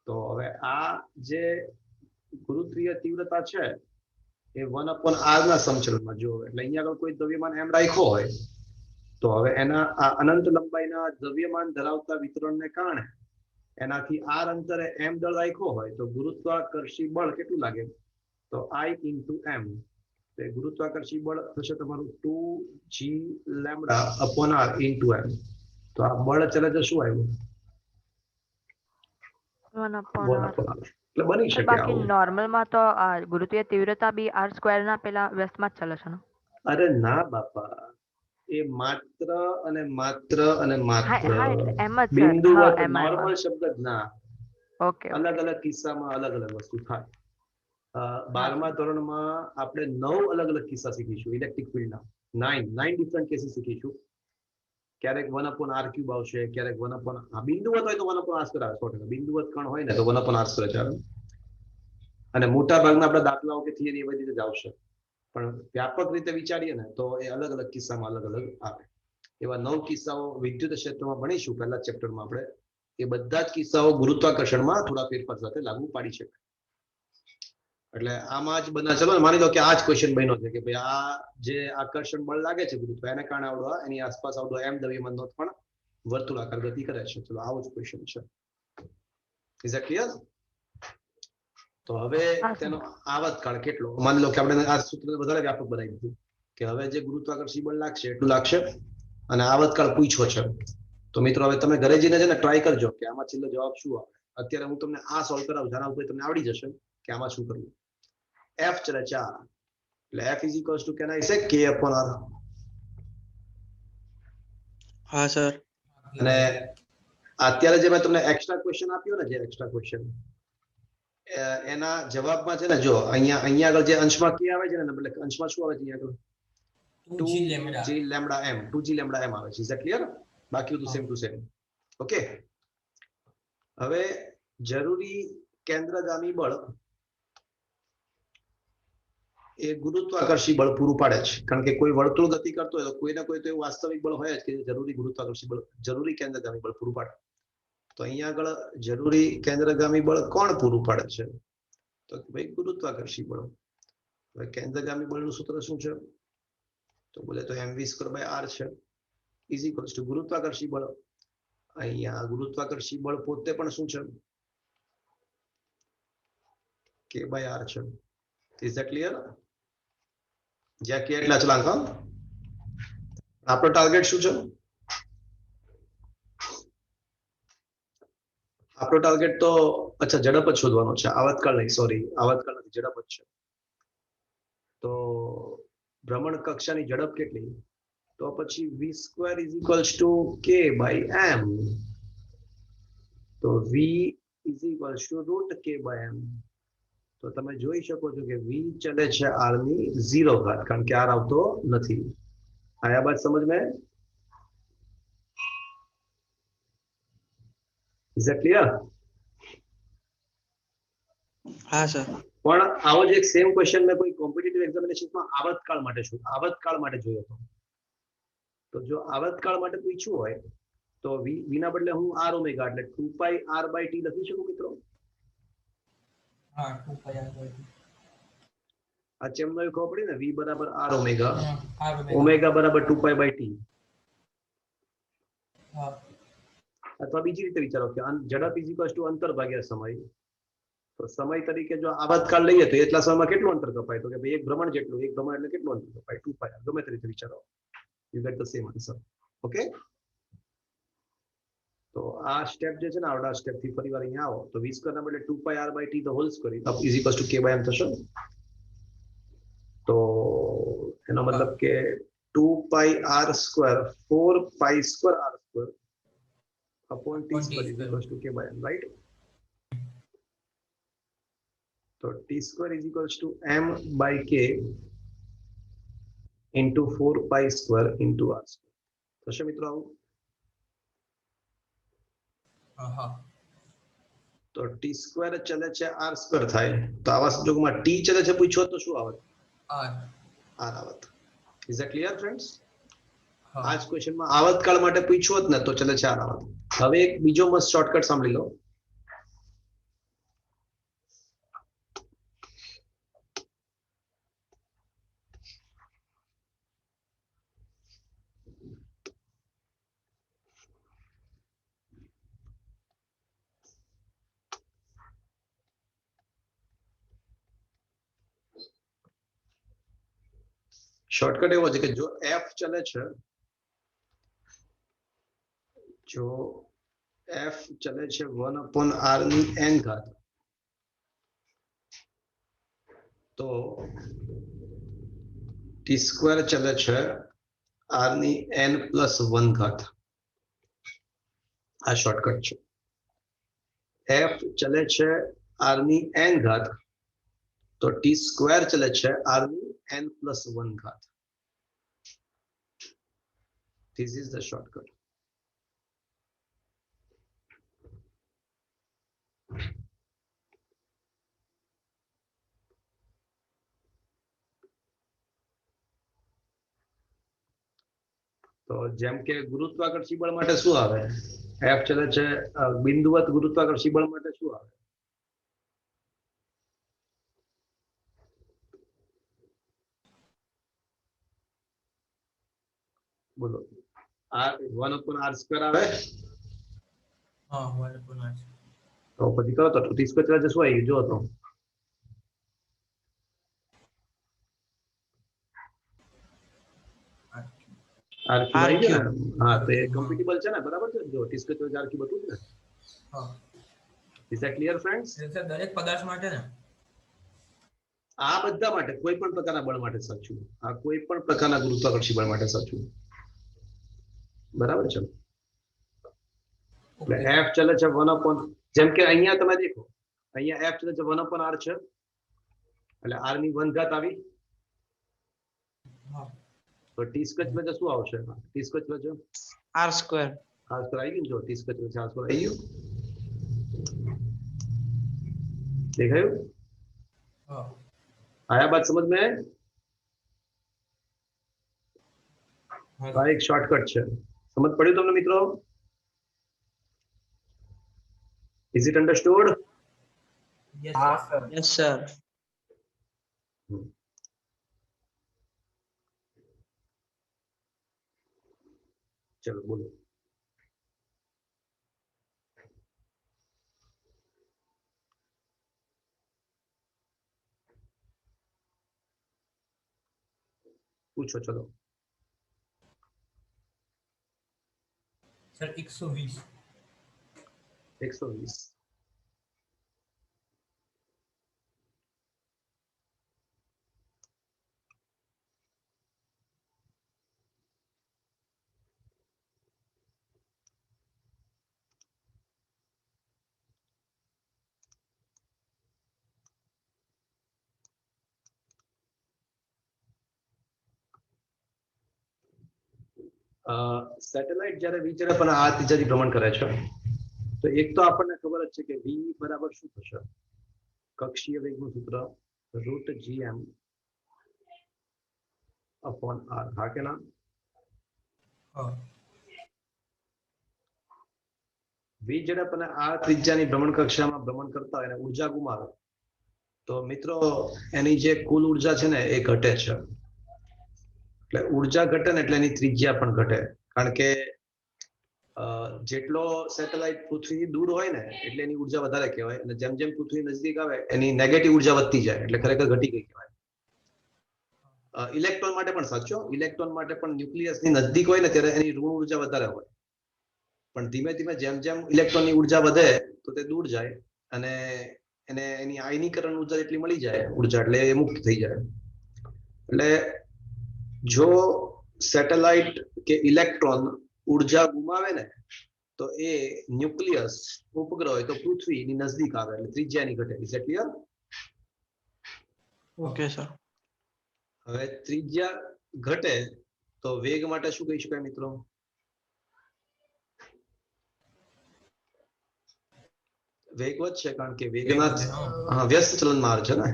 તો હવે આ જે ગુરુત્વીય તીવ્રતા છે એ 1/r ના સમચલનમાં જો, એટલે અહીંયા આગળ કોઈ દ્રવ્યમાન એમ રાખ્યો હોય તો હવે એના આ અનંત લંબાઈના દ્રવ્યમાન ધરાવતા વિતરણને કારણે એનાથી r અંતરે m દળ રાખ્યો હોય તો ગુરુત્વાકર્ષી બળ કેટલું લાગે, તો I × m, તો ગુરુત્વાકર્ષી બળ થશે તમારું 2g lambda upon r × m. તો આ બળ ચલે તો શું આવ્યું, 1/r. એટલે બની શકે બાકી આવું. નોર્મલ માં તો આ ગુરુત્વીય તીવ્રતા બી r² ના પેલા વ્યસ્તમાં જ ચાલે છે ને? અરે ના બાપા, એ માત્ર અને માત્ર અને હા માત્ર હા એટલે એમ જ sir. બિંદુવત હા, એમાં નોર્મલ શબ્દ જ ના, ઓકે અલગ અલગ કિસ્સામાં અલગ અલગ વસ્તુ થાય. 12મા ધોરણમાં આપણે 9 અલગ અલગ કિસ્સા શીખીશું ઇલેક્ટ્રિક ફિલ્ડના, 9 ડિફરન્ટ કેસીસ શીખીશું. ક્યારેક 1/r³ આવશે, ક્યારેક 1/, બિંદુવત હોય તો 1/r² આવે, 100%. બિંદુવત કણ હોય ને તો 1/r² ચાલે, અને મોટા ભાગના આપણા દાખલાઓ કે થિયરી એવી રીતે જ આવશે. પણ વ્યાપક રીતે વિચારીએ ને તો એ અલગ અલગ કિસ્સામાં અલગ અલગ આવે. એવા 9 કિસ્સાઓ વિદ્યુત ક્ષેત્રમાં ભણીશું પહેલા ચેપ્ટરમાં આપણે. એ બધા જ કિસ્સાઓ ગુરુત્વાકર્ષણમાં થોડા ફેરફાર સાથે લાગુ પાડી શકાય. એટલે આમાં જ બધા, ચલો માની લો કે આ જ ક્વેશ્ચન બન્યો છે કે ભાઈ આ જે આકર્ષણ બળ લાગે છે ગુરુત્વ, એને કારણે આવડો એની આસપાસ આવડો m દ્રવ્યમાનનો પણ વર્તુળાકાર ગતિ કરે છે. ચલો આવો જ ક્વેશ્ચન છે. Is it clear? તો હવે તેનો આવર્તકાળ કેટલો, માની લો કે આપણે આ સૂત્ર વધારે વ્યાપક બનાવી દીધું કે હવે જે ગુરુત્વાકર્ષી બળ લાગશે એટલું લાગશે, અને આવર્તકાળ પૂછ્યો છે. તો મિત્રો હવે તમે ઘરે જઈને છે ને ટ્રાય કરજો કે આમાં છેલ્લો જવાબ શું આવે. અત્યારે હું તમને આ સોલ્વ કરાવું, જાના ઉપર તમને આવડી જશે કે આમાં શું કરવું. f ચલે 4, એટલે f = કેન આઈ સે k/r. હા સર. અને અત્યારે જે મેં તમને એક્સ્ટ્રા ક્વેશ્ચન આપ્યો ને, જે એક્સ્ટ્રા ક્વેશ્ચન એના જવાબમાં છે ને જો અહીંયા આગળ જે અંશમાં k આવે છે ને બદલે અંશમાં શું આવે છે અહીંયા આગળ 2g lambda m, 2g lambda m આવે છે. Is that clear? બાકી બધું સેમ ટુ સેમ. ઓકે, હવે જરૂરી કેન્દ્રગામી બળ એ ગુરુત્વાકર્ષી બળ પૂરું પાડે છે. કારણ કે કોઈ વર્તુળ ગતિ કરતો હોય તો કોઈ ના કોઈ તો એવું વાસ્તવિક બળ હોય જ કે જરૂરી ગુરુત્વાકર્ષી બળ, જરૂરી કેન્દ્રગામી બળ પૂરું પાડે. તો અહીંયા આગળ જરૂરી કેન્દ્રગામી બળ કોણ પૂરું પાડે છે, તો ભાઈ ગુરુત્વાકર્ષી બળ. હવે કેન્દ્રગામી બળનું સૂત્ર શું છે, તો બોલે તો mv²/r છે, = ગુરુત્વાકર્ષી બળ. અહીંયા ગુરુત્વાકર્ષી બળ પોતે પણ શું છે, k/r છે. Is that clear? જ્યાં કે એટલા ચલાંક. આપણો ટાર્ગેટ શું છે, આપણો ટાર્ગેટ તો અચ્છા ઝડપ જ શોધવાનો છે, આવર્તકાળ નહીં, સોરી આવર્તકાળ નથી, ઝડપ જ છે. તો ભ્રમણ કક્ષાની ઝડપ કેટલી, તો પછી v² = k/m. તો v = √k/m. તો તમે જોઈ શકો છો કે v ચલે છે r ની 0 ઘાત, કારણ કે r આવતો નથી. આયા બાદ સમજ में? Is it clear? હા સર. પણ આવો જ એક સેમ ક્વેશ્ચન મેં કોઈ કોમ્પિટિટિવ એક્ઝામિનેશનમાં આવર્તકાળ માટે જોયો હતો. તો જો આવર્તકાળ માટે પૂછ્યું હોય તો v ના બદલે હું r ઓમેગા એટલે 2πr/t લખી શકું મિત્રો? હા 2πr/t. આ ચેમનો ખબર પડી ને, v બરાબર r ઓમેગા, ઓમેગા બરાબર 2π/t. હા. અથવા બીજી રીતે વિચારો કે ઝડપ = અંતર ભાગ્યા સમય. તો સમય તરીકે જો આવર્તકાળ લઈએ તો એટલા સમયમાં કેટલું અંતર કપાય, તો કે ભાઈ એક ભ્રમણ જેટલું, એક ભ્રમણ એટલે કેટલું અંતર કપાય, 2πr. ગમે તે રીતે વિચારો, you get the same answer. Okay, તો આ સ્ટેપ જે છે ને, આવડા સ્ટેપ થી ફરીવાર અહીંયા આવો તો v² ના બદલે 2πr/t the whole square = k/m થશે. તો એનો મતલબ કે 2πr² 4π² r² upon upon t square is equals to k by m, right? So t square is equals to m by k into 4 pi square into r square. થશે મિત્રો આવું? હા તો t square ચલે છે r square થાય, તો આવા સંજોગમાં t ચલે છે પૂછ્યો તો શું આવત? r r આવત. Is that clear friends? હા આ જ ક્વેશ્ચનમાં આવત કાળ માટે પૂછ્યો જ ને તો ચલે છે r આવત. હવે એક બીજો મસ્ત શોર્ટકટ સાંભળી લો. શોર્ટકટ એવો છે કે જો f ચલે છે, જો f ચલે છે 1 upon r ની n ઘાત, તો t સ્ક્વેર ચલે છે r ની n પ્લસ 1 ઘાત. આ શોર્ટકટ છે. f ચલે છે r ની n ઘાત, તો t સ્ક્વેર ચલે છે r ની n પ્લસ 1 ઘાત. This is the shortcut. તો જેમ કે ગુરુત્વાકર્ષી બળ માટે શું આવે? f ચલે છે બિંદુવત ગુરુત્વાકર્ષી બળ માટે શું આવે? બોલો. r 1 upon r square આવે. હા 1 upon r તો પછી કરો તો t square ચલે છે શું આવી ગયું? જો તો r cube આવી ગયું ને? હા, તો એ કમ્પેટિબલ છે ને, બરાબર છે? જો t square ચલે છે r cube હતું જ ને. હા Is that clear friends? એટલે દરેક પદાર્થ માટે ને આ બધા માટે કોઈ પણ પ્રકારના બળ માટે સાચું. આ કોઈ પણ પ્રકારના ગુરુત્વાકર્ષી બળ માટે સાચું. બરાબર છે? એટલે f ચલે છે 1 upon, જેમ કે અહીંયા તમે દેખો, અહીંયા f ચલે છે 1 upon r છે, એટલે r ની 1 ઘાત આવી. હા તો t સ્ક્વેર ચલે છે શું આવશે? t સ્ક્વેર ચલે છે r square. r સ્ક્વેર આવી ગયું. જો t સ્ક્વેર ચલે છે r સ્ક્વેર આવી ગયું. દેખાયું? હા आया बात समझ में? આ એક શોર્ટકટ છે. સમજ પડ્યું તમને મિત્રો? Is it understood? yes sir Yes sir. ચલો બોલો. પૂછો ચલો. સર 120 120. સેટેલાઇટ જ્યારે વિચરે પણ આ ત્રિજ્યાથી ભ્રમણ કરે છે, તો એક તો આપણને ખબર જ છે કે v બરાબર શું થશે? કક્ષીય વેગનું સૂત્ર √gm upon r. હા કે ના? હા v જ્યારે પણ આ ત્રિજ્યાની ભ્રમણ કક્ષામાં ભ્રમણ કરતા હોય અને ઉર્જા ગુમાવે, તો મિત્રો એની જે કુલ ઉર્જા છે ને એ ઘટે છે. એટલે ઉર્જા ઘટે ને એટલે એની ત્રિજ્યા પણ ઘટે. કારણ કે જેટલો સેટેલાઇટ પૃથ્વીથી દૂર હોય ને એટલે એની ઉર્જા વધારે કહેવાય, અને જેમ જેમ પૃથ્વી નજીક આવે એની નેગેટિવ ઉર્જા વધતી જાય, એટલે ખરેખર ઘટી ગઈ કહેવાય. ઇલેક્ટ્રોન માટે પણ સાચો. ઇલેક્ટ્રોન માટે પણ ન્યુક્લિયસની નજીક હોય ને ત્યારે એની ઋણ ઉર્જા વધારે હોય, પણ ધીમે ધીમે જેમ જેમ ઇલેક્ટ્રોનની ઉર્જા વધે તો તે દૂર જાય અને એને એની આયનીકરણ ઉર્જા જેટલી મળી જાય ઉર્જા, એટલે એ મુક્ત થઈ જાય. એટલે જો સેટેલાઇટ કે ઇલેક્ટ્રોન ઉર્જા ગુમાવે ને તો એ ન્યુક્લિયસ ઉપગ્રહ હોય તો પૃથ્વીની નજદીક આવે એટલે ત્રિજ્યાની ઘટે. Is that clear? Okay sir. હવે ત્રિજ્યા ઘટે તો વેગ માટે શું કહી શકાય મિત્રો? વેગ વધશે કારણ કે વેગના વ્યસ્ત ચલનમાં આવે છે ને.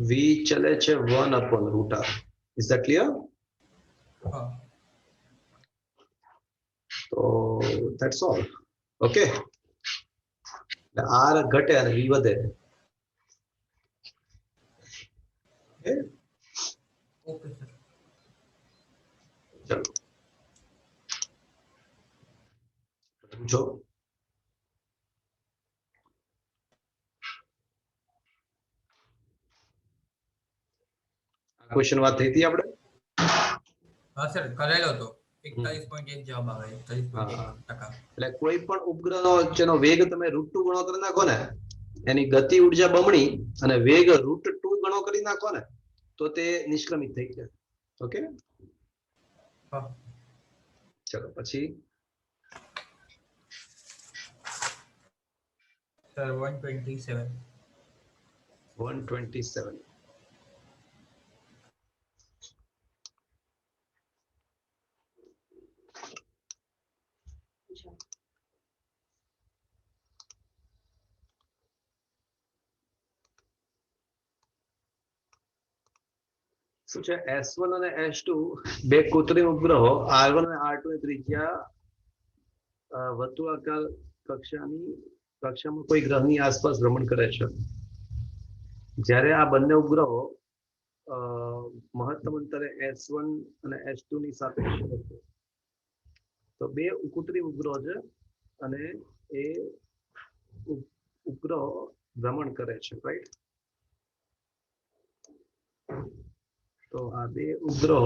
v ચલે છે 1/√r. Is that clear? હા તો ધેટ્સ ઓલ. ઓકે, r ઘટે અને v વધે. Okay sir. ચલો જો ક્વેશ્ચન વાત થઈ હતી આપણે. હા સર કરેલો હતો. 41.1 જવાબ આવે. 41.1%. એટલે કોઈ પણ ઉપગ્રહનો જેનો વેગ તમે √2 ગણો કરી નાખો ને, એની ગતિ ઉર્જા બમણી અને વેગ √2 ગણો કરી નાખો ને તો તે નિષ્ક્રમિત થઈ જાય. ઓકે, હા ચલો પછી સર 127. 127. શું છે? S1 અને S2 બે કૃત્રિમ ઉપગ્રહો R1 અને R2 ની ત્રિજ્યા વર્તુળાકાર કક્ષામાં કોઈ ગ્રહની આસપાસ ભ્રમણ કરે છે. જ્યારે આ બંને ઉપગ્રહો મહત્તમ અંતરે S1 અને S2 ની સાપેક્ષે હશે. તો બે કૃત્રિમ ઉપગ્રહો છે અને એ ઉપગ્રહો ભ્રમણ કરે છે, રાઈટ? તો આ બે ઉપગ્રહો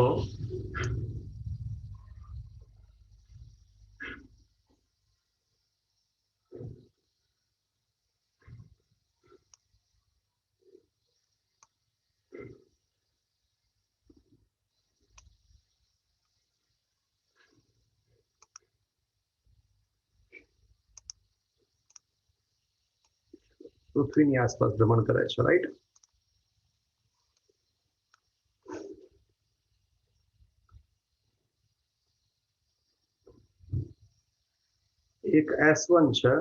પૃથ્વીની આસપાસ ભ્રમણ કરે છે, રાઈટ? એક S1 છે,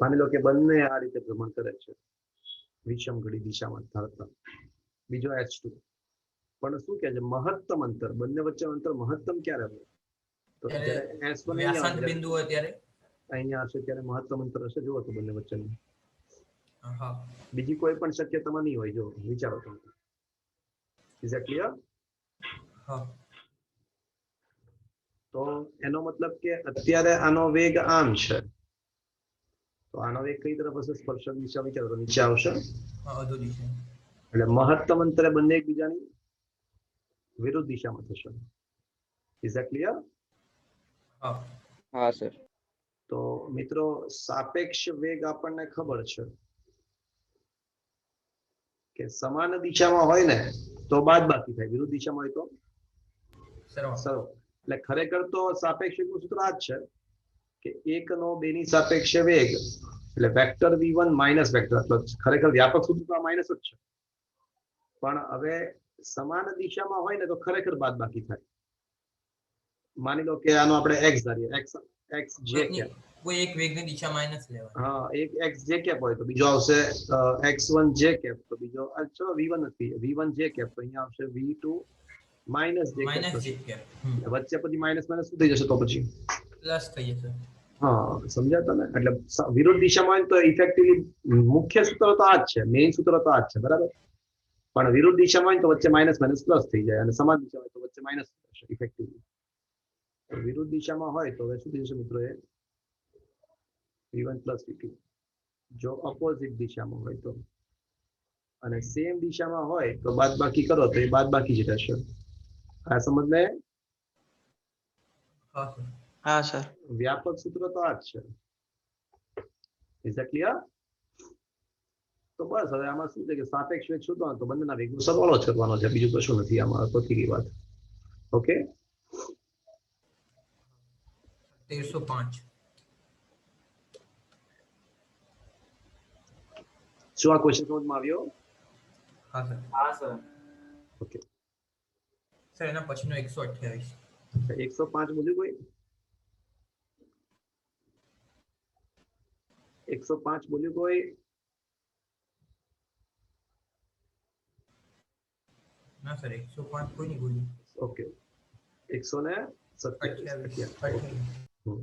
માની લો કે બંને આ રીતે ભ્રમણ કરે છે વિષમ ઘડી દિશામાં ધારતા. બીજો H2. પણ શું કે છે મહત્તમ અંતર બંને વચ્ચે અંતર મહત્તમ ક્યારે હોય? તો જ્યારે S1 વ્યાસાંત બિંદુ હોય ત્યારે. અહીંયા હશે ત્યારે મહત્તમ અંતર હશે. જુઓ તો બંને વચ્ચેનું હા બીજી કોઈ પણ શક્યતામાં નહીં હોય. જો વિચારો તમે. Is that clear? હા તો એનો મતલબ કે અત્યારે આનો વેગ આમ છે, તો આનો વેગ કઈ તરફ હશે? સ્પર્શક દિશા વિચારો તો નીચે આવશે. હા અધો દિશા. એટલે મહત્તમ અંતરે બંને એકબીજાની વિરુદ્ધ દિશામાં થશે. Is that clear? હા હા સર. તો મિત્રો સાપેક્ષ વેગ આપણને ખબર છે કે સમાન દિશામાં હોય ને તો બાદબાકી થાય, વિરુદ્ધ દિશામાં હોય તો સરવાળો. એટલે ખરેખર તો સાપેક્ષ વેગનું સૂત્ર આ જ છે કે 1 નો 2 ની સાપેક્ષે વેગ એટલે વેક્ટર v1 માઇનસ વેક્ટર. ખરેખર વ્યાપક સૂત્ર તો આ માઇનસ જ છે, પણ હવે સમાન દિશામાં હોય ને તો ખરેખર બાદબાકી થાય. માની લો કે આનો આપણે x ધારીએ, x j કેપ. કોઈ એક વેગની દિશા માઈનસ લેવાની. હા, એક x j કેપ હોય તો બીજો આવશે x1 j કેપ, તો બીજો ચલો v1 નથી, v1 j કેપ, તો અહીંયા આવશે v2 માઇનસ j કેપ. વચ્ચે પછી માઇનસ માઇનસ શું થઈ જશે? તો પછી પ્લસ થઈ જશે. હા, સમજ્યા તમે? એટલે વિરુદ્ધ દિશામાં હોય તો ઇફેક્ટિવલી મુખ્ય સૂત્ર તો આ જ છે, મેઇન સૂત્ર તો આ જ છે, બરાબર? પણ વિરુદ્ધ દિશામાં હોય તો વચ્ચે માઇનસ માઇનસ પ્લસ થઈ જાય અને સમાન દિશા હોય તો વચ્ચે માઇનસ થશે ઇફેક્ટિવલી. વિરુદ્ધ દિશામાં હોય તો હવે શું થઈ જશે મિત્રો? એ v1 પ્લસ v2. જો ઓપોઝિટ દિશામાં હોય તો, અને સેમ દિશામાં હોય તો બાદબાકી કરો તો એ બાદબાકી જ રહેશે. આ સમજ લે? હા સર. વ્યાપક સૂત્ર તો આ જ છે. Is that clear? તો બસ હવે આમાં શું છે કે સાપેક્ષ વેગ શોધવાનો તો બંનેના વેગનો સરવાળો જ કરવાનો છે, બીજું કશું નથી આમાં. પતી ગઈ વાત. ઓકે, 1305. શું આ ક્વેશ્ચન સમજમાં આવ્યો? હા સર. હા સર. ઓકે, સર એના પછીનો 128. 105 બોલ્યું કોઈ? 105 બોલ્યું કોઈ? ના સર 105 કોઈ નહીં બોલ્યું. ઓકે, 127. ઓકે. હમ.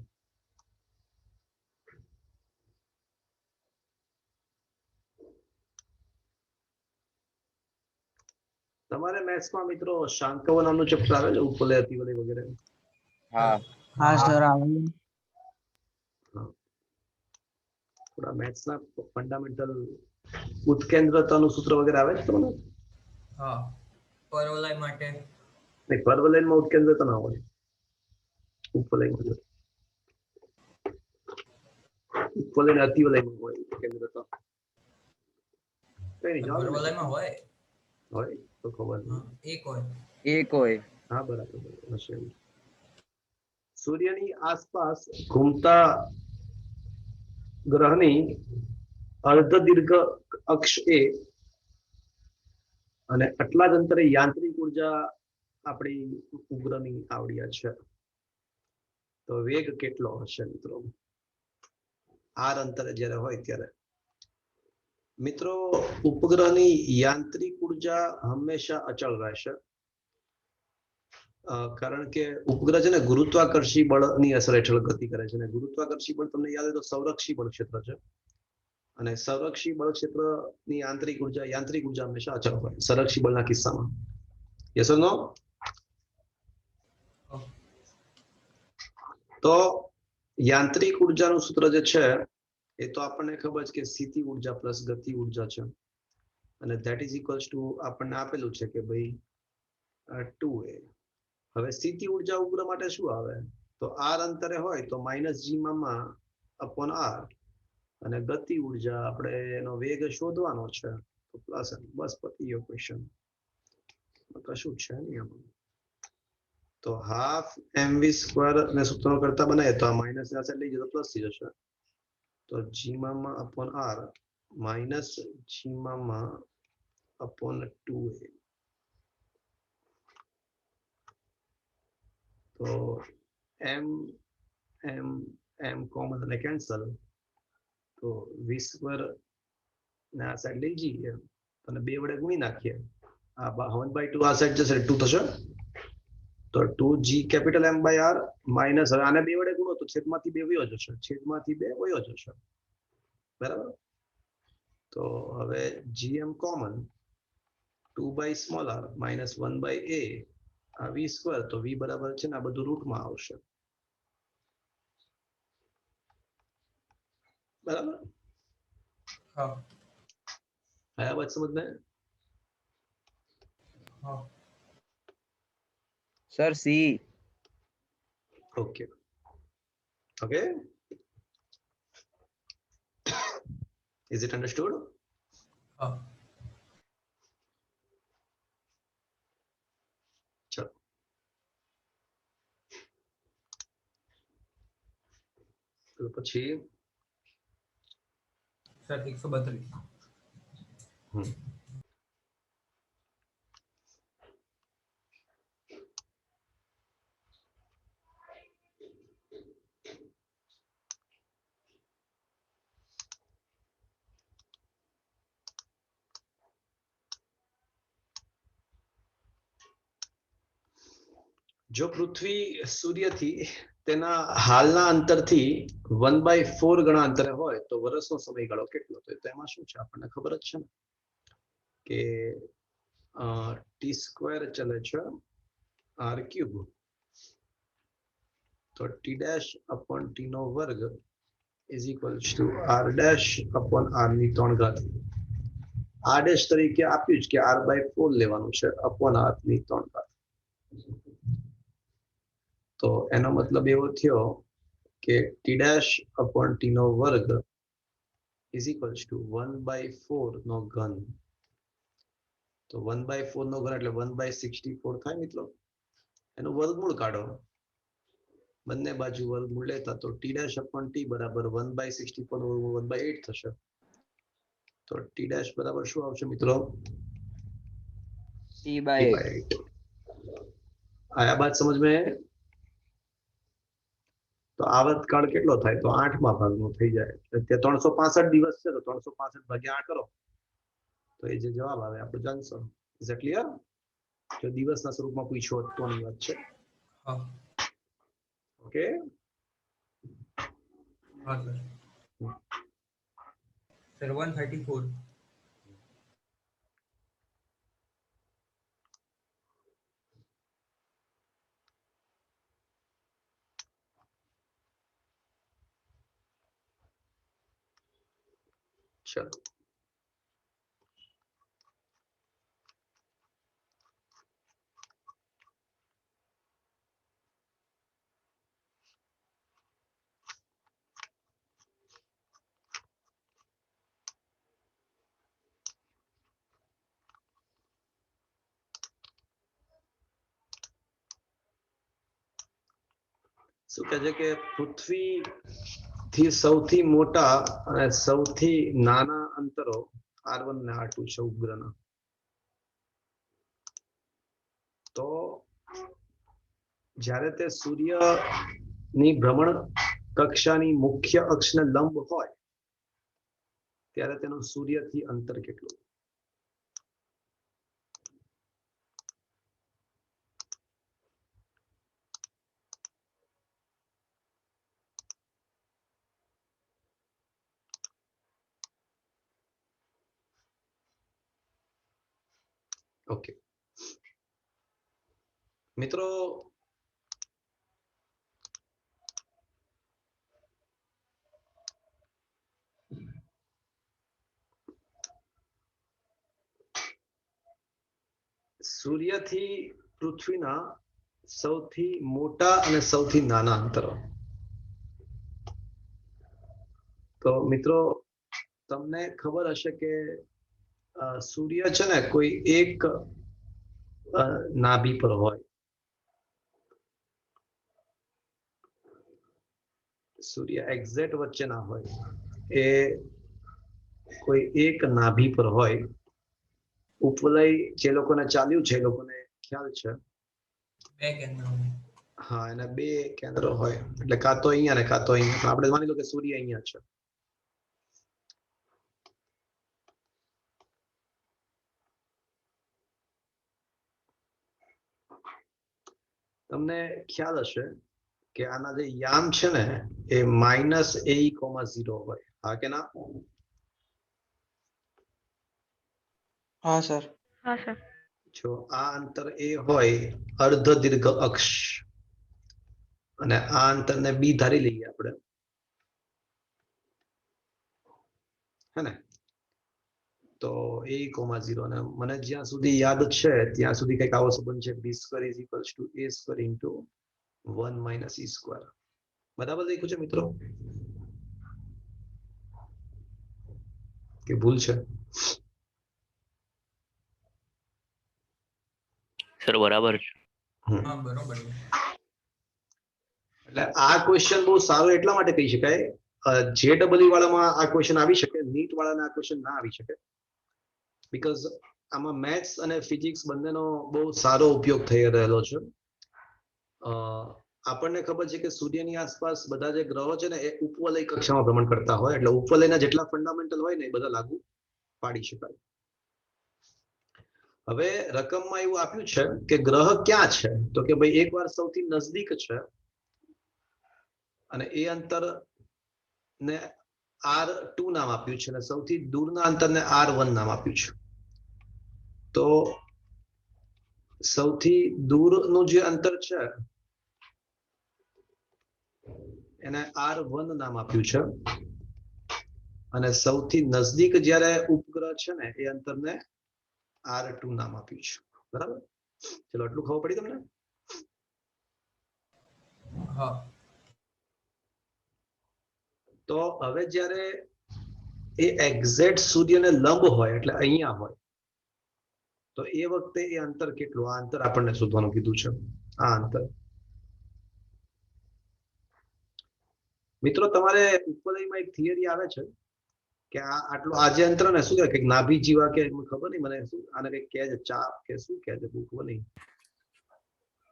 તમારે મેથ્સમાં મિત્રો શાંકવ નામનું ચેપ્ટર આવે છે, ઉપલે અતિવલય વગેરે? હા. હા સર આવે. થોડા મેથ્સના ફંડામેન્ટલ ઉત્કેન્દ્રતાનું સૂત્ર વગેરે આવે છે તમને? હા, પરવલય માટે નહીં, પરવલયમાં ઉત્કેન્દ્રતા ના હોય, ઉપવલયમાં ઉપવલય અને અતિવલયમાં હોય ઉત્કેન્દ્રતા. કઈ નહીં, જવાબ પરવલયમાં હોય. હોય તો ખબર નહીં. એક હોય. એક હોય. હા, બરાબર હશે. સૂર્યની આસપાસ ઘૂમતા ગ્રહની અર્ધ દીર્ઘ અક્ષ એ અને આટલા જ અંતરે યાંત્રિક ઉર્જા આપણી ઉપગ્રહની આવડિયા છે, તો વેગ કેટલો હશે મિત્રો? આર અંતરે જ્યારે હોય ત્યારે. મિત્રો, ઉપગ્રહની યાંત્રિક ઉર્જા હંમેશા અચળ રહેશે, કારણ કે ઉપગ્રહ છે ને ગુરુત્વાકર્ષી બળની અસર હેઠળ ગતિ કરે છે, અને ગુરુત્વાકર્ષી બળ તમને યાદ હોય તો સંરક્ષી બળ ક્ષેત્ર છે, અને સંરક્ષી બળ ક્ષેત્રની યાંત્રિક ઉર્જા હંમેશા અચળ હોય સંરક્ષી બળના કિસ્સામાં. યસ ઓર નો? તો યાંત્રિક ઉર્જાનું સૂત્ર જે છે એ તો આપણને ખબર છે કે સ્થિતિ ઉર્જા પ્લસ ગતિ ઉર્જા છે, અને ધેટ ઇઝ ઇક્વલ્સ ટુ આપણને આપેલું છે કે ભાઈ 2a. હવે સ્થિતિ ઉર્જા ઉપગ્રહ માટે શું આવે? તો આર અંતરે હોય તો માઇનસ જીમાં અપોન આર, અને ગતિ ઉર્જા આપણે એનો વેગ શોધવાનો છે તો પ્લસ. બસ પતી ગયો ક્વેશ્ચન, કશું છે નહીં આમાં. તો હાફ mv સ્ક્વેર ને સૂત્રો કરતા બનાવીએ તો આ માઇનસ ના સાઈડ લઈ જતો પ્લસ થઈ જશે, તો જીમાં અપોન આર માઇનસ જીમાં અપોન 2a. તો m m m કોમન અને કેન્સલ, તો વી સ્ક્વેર ને આ સાઈડ લઈ જઈએ અને 2 વડે ગુણી નાખીએ, આ 1/2 આ સાઈડ જશે 2 થશે, તો 2g capital m by r minus, હવે આને 2 વડે ગુણો તો છેદમાંથી 2 વયો જશે, છેદમાંથી 2 વયો જશે, બરાબર. તો હવે gm common 2 by small r minus 1 by a, આ વી સ્ક્વેર, તો વી બરાબર છે ને આ બધું રૂટમાં આવશે, બરાબર. હા. આયા વાત સમજ में? હા. Sir C. Okay okay, is it understood? હા. ચલો, તો પછી સર 132. જો પૃથ્વી સૂર્યથી તેના હાલના અંતરથી 1/4 ગણા અંતરે હોય તો વર્ષનો સમયગાળો કેટલો? તો એમાં શું છે આપણને ખબર જ છે ને કે ટી સ્ક્વેર ચલે છે આર ક્યુબ, તો ટી ડેશ અપોન ટી નો વર્ગ is equals to R dash upon R ની 3 ઘાત. આર ડેશ તરીકે આપ્યું છે કે r/4 લેવાનું છે અપોન આર ની 3 ઘાત. તો એનો મતલબ એવો થયો કે ટી ડેશ અપોન ટી નો વર્ગ ઇઝ ઇક્વલ્સ ટુ 1/4 નો ઘન. તો 1/4 નો ઘન એટલે 1/64 થાય મિત્રો. એનું વર્ગમૂળ કાઢો, બંને બાજુ વર્ગમૂળ લેતા તો t ડેશ અપોન t બરાબર 1/64/1/8 થશે. તો t ડેશ બરાબર શું આવશે મિત્રો? T/8. આયા બાદ સમજ में? તો આવર્તકાળ કેટલો થાય? તો 8મા ભાગનો થઈ જાય. એટલે 365 દિવસ છે તો 365 ભાગ્યા 8 કરો તો એ જે જવાબ આવે આપણે જાણશો. Is it clear? જો દિવસના સ્વરૂપમાં પૂછ્યો તોની વાત છે. હા ઓકે, હા સર. સર 134. ચલો. શું કહે છે કે પૃથ્વી થી સૌથી મોટા અને સૌથી નાના અંતરો R1 ને R2 છે ઉપગ્રહના. તો જ્યારે તે સૂર્યની ભ્રમણ કક્ષાની મુખ્ય અક્ષને લંબ હોય ત્યારે તેનું સૂર્યથી અંતર કેટલું? ઓકે મિત્રો, સૂર્યથી પૃથ્વીના સૌથી મોટા અને સૌથી નાના અંતરો. તો મિત્રો તમને ખબર હશે કે સૂર્ય છે ને કોઈ એક નાભી પર હોય. સૂર્ય એક્ઝેક્ટ વચ્ચે ના હોય, એ કોઈ એક નાભી પર હોય. ઉપવલય જે લોકોને ચાલ્યું છે એ લોકોને ખ્યાલ છે. બે કેન્દ્ર. હા, એના બે કેન્દ્રો હોય એટલે કાં તો અહીંયા ને કાં તો અહીંયા. આપણે માની લો કે સૂર્ય અહીંયા છે. તમને ખ્યાલ હશે કે આના જે યામ છે ને એ -AE,0 હોય. હા કે ના? હા સર. હા સર. જો આ અંતર એ હોય અર્ધ દીર્ઘ અક્ષ અને આ અંતરને બી ધારી લઈએ આપણે, હે ને? તો A,0 અને મને જ્યાં સુધી યાદ છે ત્યાં સુધી કંઈક આવો સંબંધ છે b² = a² × 1 - e². બરાબર લખ્યું છે મિત્રો કે ભૂલ છે? સર બરાબર છે. હા બરોબર છે. એટલે આ ક્વેશ્ચન બહુ સારો એટલા માટે કહી શકાય, JEE વાળામાં આ ક્વેશ્ચન આવી શકે, નીટ વાળાને આ ક્વેશ્ચન ના આવી શકે, બીકોઝ આમાં મેથ્સ અને ફિઝિક્સ બંનેનો બહુ સારો ઉપયોગ થઈ રહેલો છે. આપણને ખબર છે કે સૂર્યની આસપાસ બધા જે ગ્રહો છે ને એ ઉપવલય કક્ષામાં ભ્રમણ કરતા હોય, એટલે ઉપવલયના જેટલા ફંડામેન્ટલ હોય ને એ બધા લાગુ પાડી શકાય. હવે રકમમાં એવું આપ્યું છે કે ગ્રહ ક્યાં છે, તો કે ભાઈ એકવાર સૌથી નજદીક છે અને એ અંતર ને R2 નામ આપ્યું છે અને સૌથી દૂરના અંતરને R1 નામ આપ્યું છે. તો સૌથી દૂરનું જે અંતર છે એને R1 નામ આપ્યું છે અને સૌથી નજદીક જ્યારે ઉપગ્રહ છે ને એ અંતરને R2 નામ આપ્યું છે. બરાબર? ચલો આટલું ખબર પડી તમને? હા. તો હવે જ્યારે એ એક્ઝેક્ટ સૂર્યને લંબ હોય એટલે અહીંયા હોય તો એ વખતે એ અંતર કેટલું? આ અંતર આપણને શોધવાનું કીધું છે. આ અંતર મિત્રો તમારે ઉપવલયમાં એક થિયરી આવે છે કે આટલું આજે અંતર ને શું કહે કે નાભી જીવા કે ખબર નહીં મને શું આને કઈક કહે છે ચાપ કે શું કહે છે ખબર નહીં.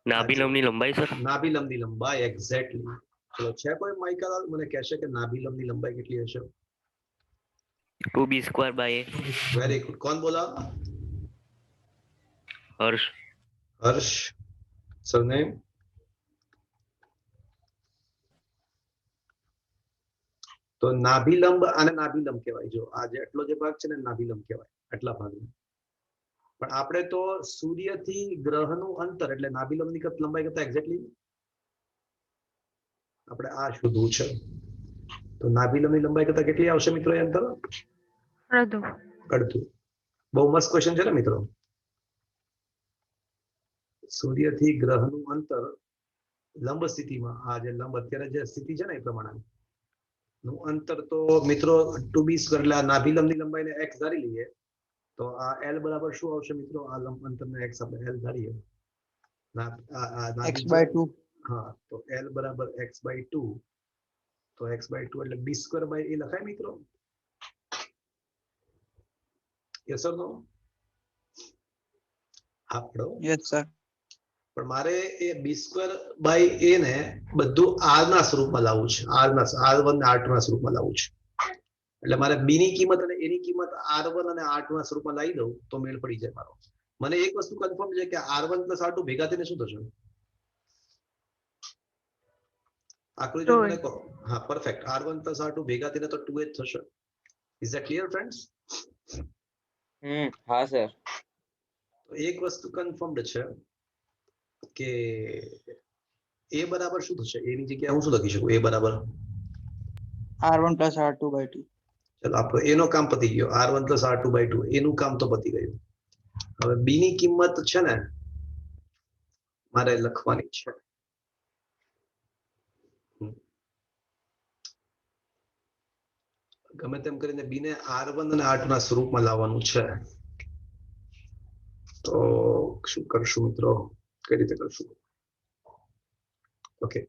નાભિલમની લંબાઈ સર નાભિલમની લંબાઈ એક્ઝેક્ટલી. ચલો છે કોઈ માઇકાલાલ મને કહેશે કે નાભિલમની લંબાઈ કેટલી હશે? 2b² very good. કોણ બોલા? હર્ષ. હર્ષ. સરનેમ? તો નાભિલંબ અને નાભિલંબ કહેવાય. જો આ જે આટલો જે ભાગ છે ને નાભિલંબ કહેવાય, આટલા ભાગને. પણ આપણે તો સૂર્યથી ગ્રહનું અંતર એટલે નાભિલંબની લંબાઈ કરતા એક્ઝેક્ટલી આપણે આ શોધવું છે. તો નાભિલંબની લંબાઈ કરતા કેટલી આવશે મિત્રો એ અંતર? અડધું. બહુ મસ્ત ક્વેશ્ચન છે ને મિત્રો. સૂર્યથી ગ્રહનું અંતર લંબ સ્થિતિમાં, આ જે લંબ અત્યારે જે સ્થિતિ છે ને એ પ્રમાણે નું અંતર તો મિત્રો 2b² એટલે નાભિલંબની લંબાઈને x ધારી લઈએ તો આ l બરાબર શું આવશે મિત્રો? આ લંબ અંતરને x આપણે l ધારીએ. x/2. હા, તો l બરાબર x/2. તો x/2 એટલે b²/a લખાય મિત્રો? યસ ઓર નો? હા પડો. Yes, sir. પણ મારે એ b²/a ને બધું r ના સ્વરૂપમાં લાવવું છે. r1 ને r2 ના સ્વરૂપમાં લાવવું છે. એટલે મારે b ની કિંમત અને a ની કિંમત r1 અને r2 ના સ્વરૂપમાં લાવી દઉં તો મેળ પડી જાય મારો. મને એક વસ્તુ કન્ફર્મ છે કે r1 + r2 ભેગા થઈને શું થશે? આકૃતિ જો મને કહો. હા, પરફેક્ટ. r1 + r2 ભેગા થઈને તો 2h થશે. Is that clear friends? હા સર. તો એક વસ્તુ કન્ફર્મ્ડ છે કે a બરાબર શું થશે? a ની જગ્યાએ હું શું લખી શકું? a બરાબર R1 + R2/2. ચલો આપણો a નો કામ પતી ગયો. r1 + r2/2 એનું કામ તો પતી ગયું. હવે b ની કિંમત છે ને મારે લખવાની છે. ગમે તેમ કરીને b ને r1 અને r2 ના સ્વરૂપમાં લાવવાનું છે. તો શું કરશું મિત્રો? કઈ રીતે કરશું? ઓકે,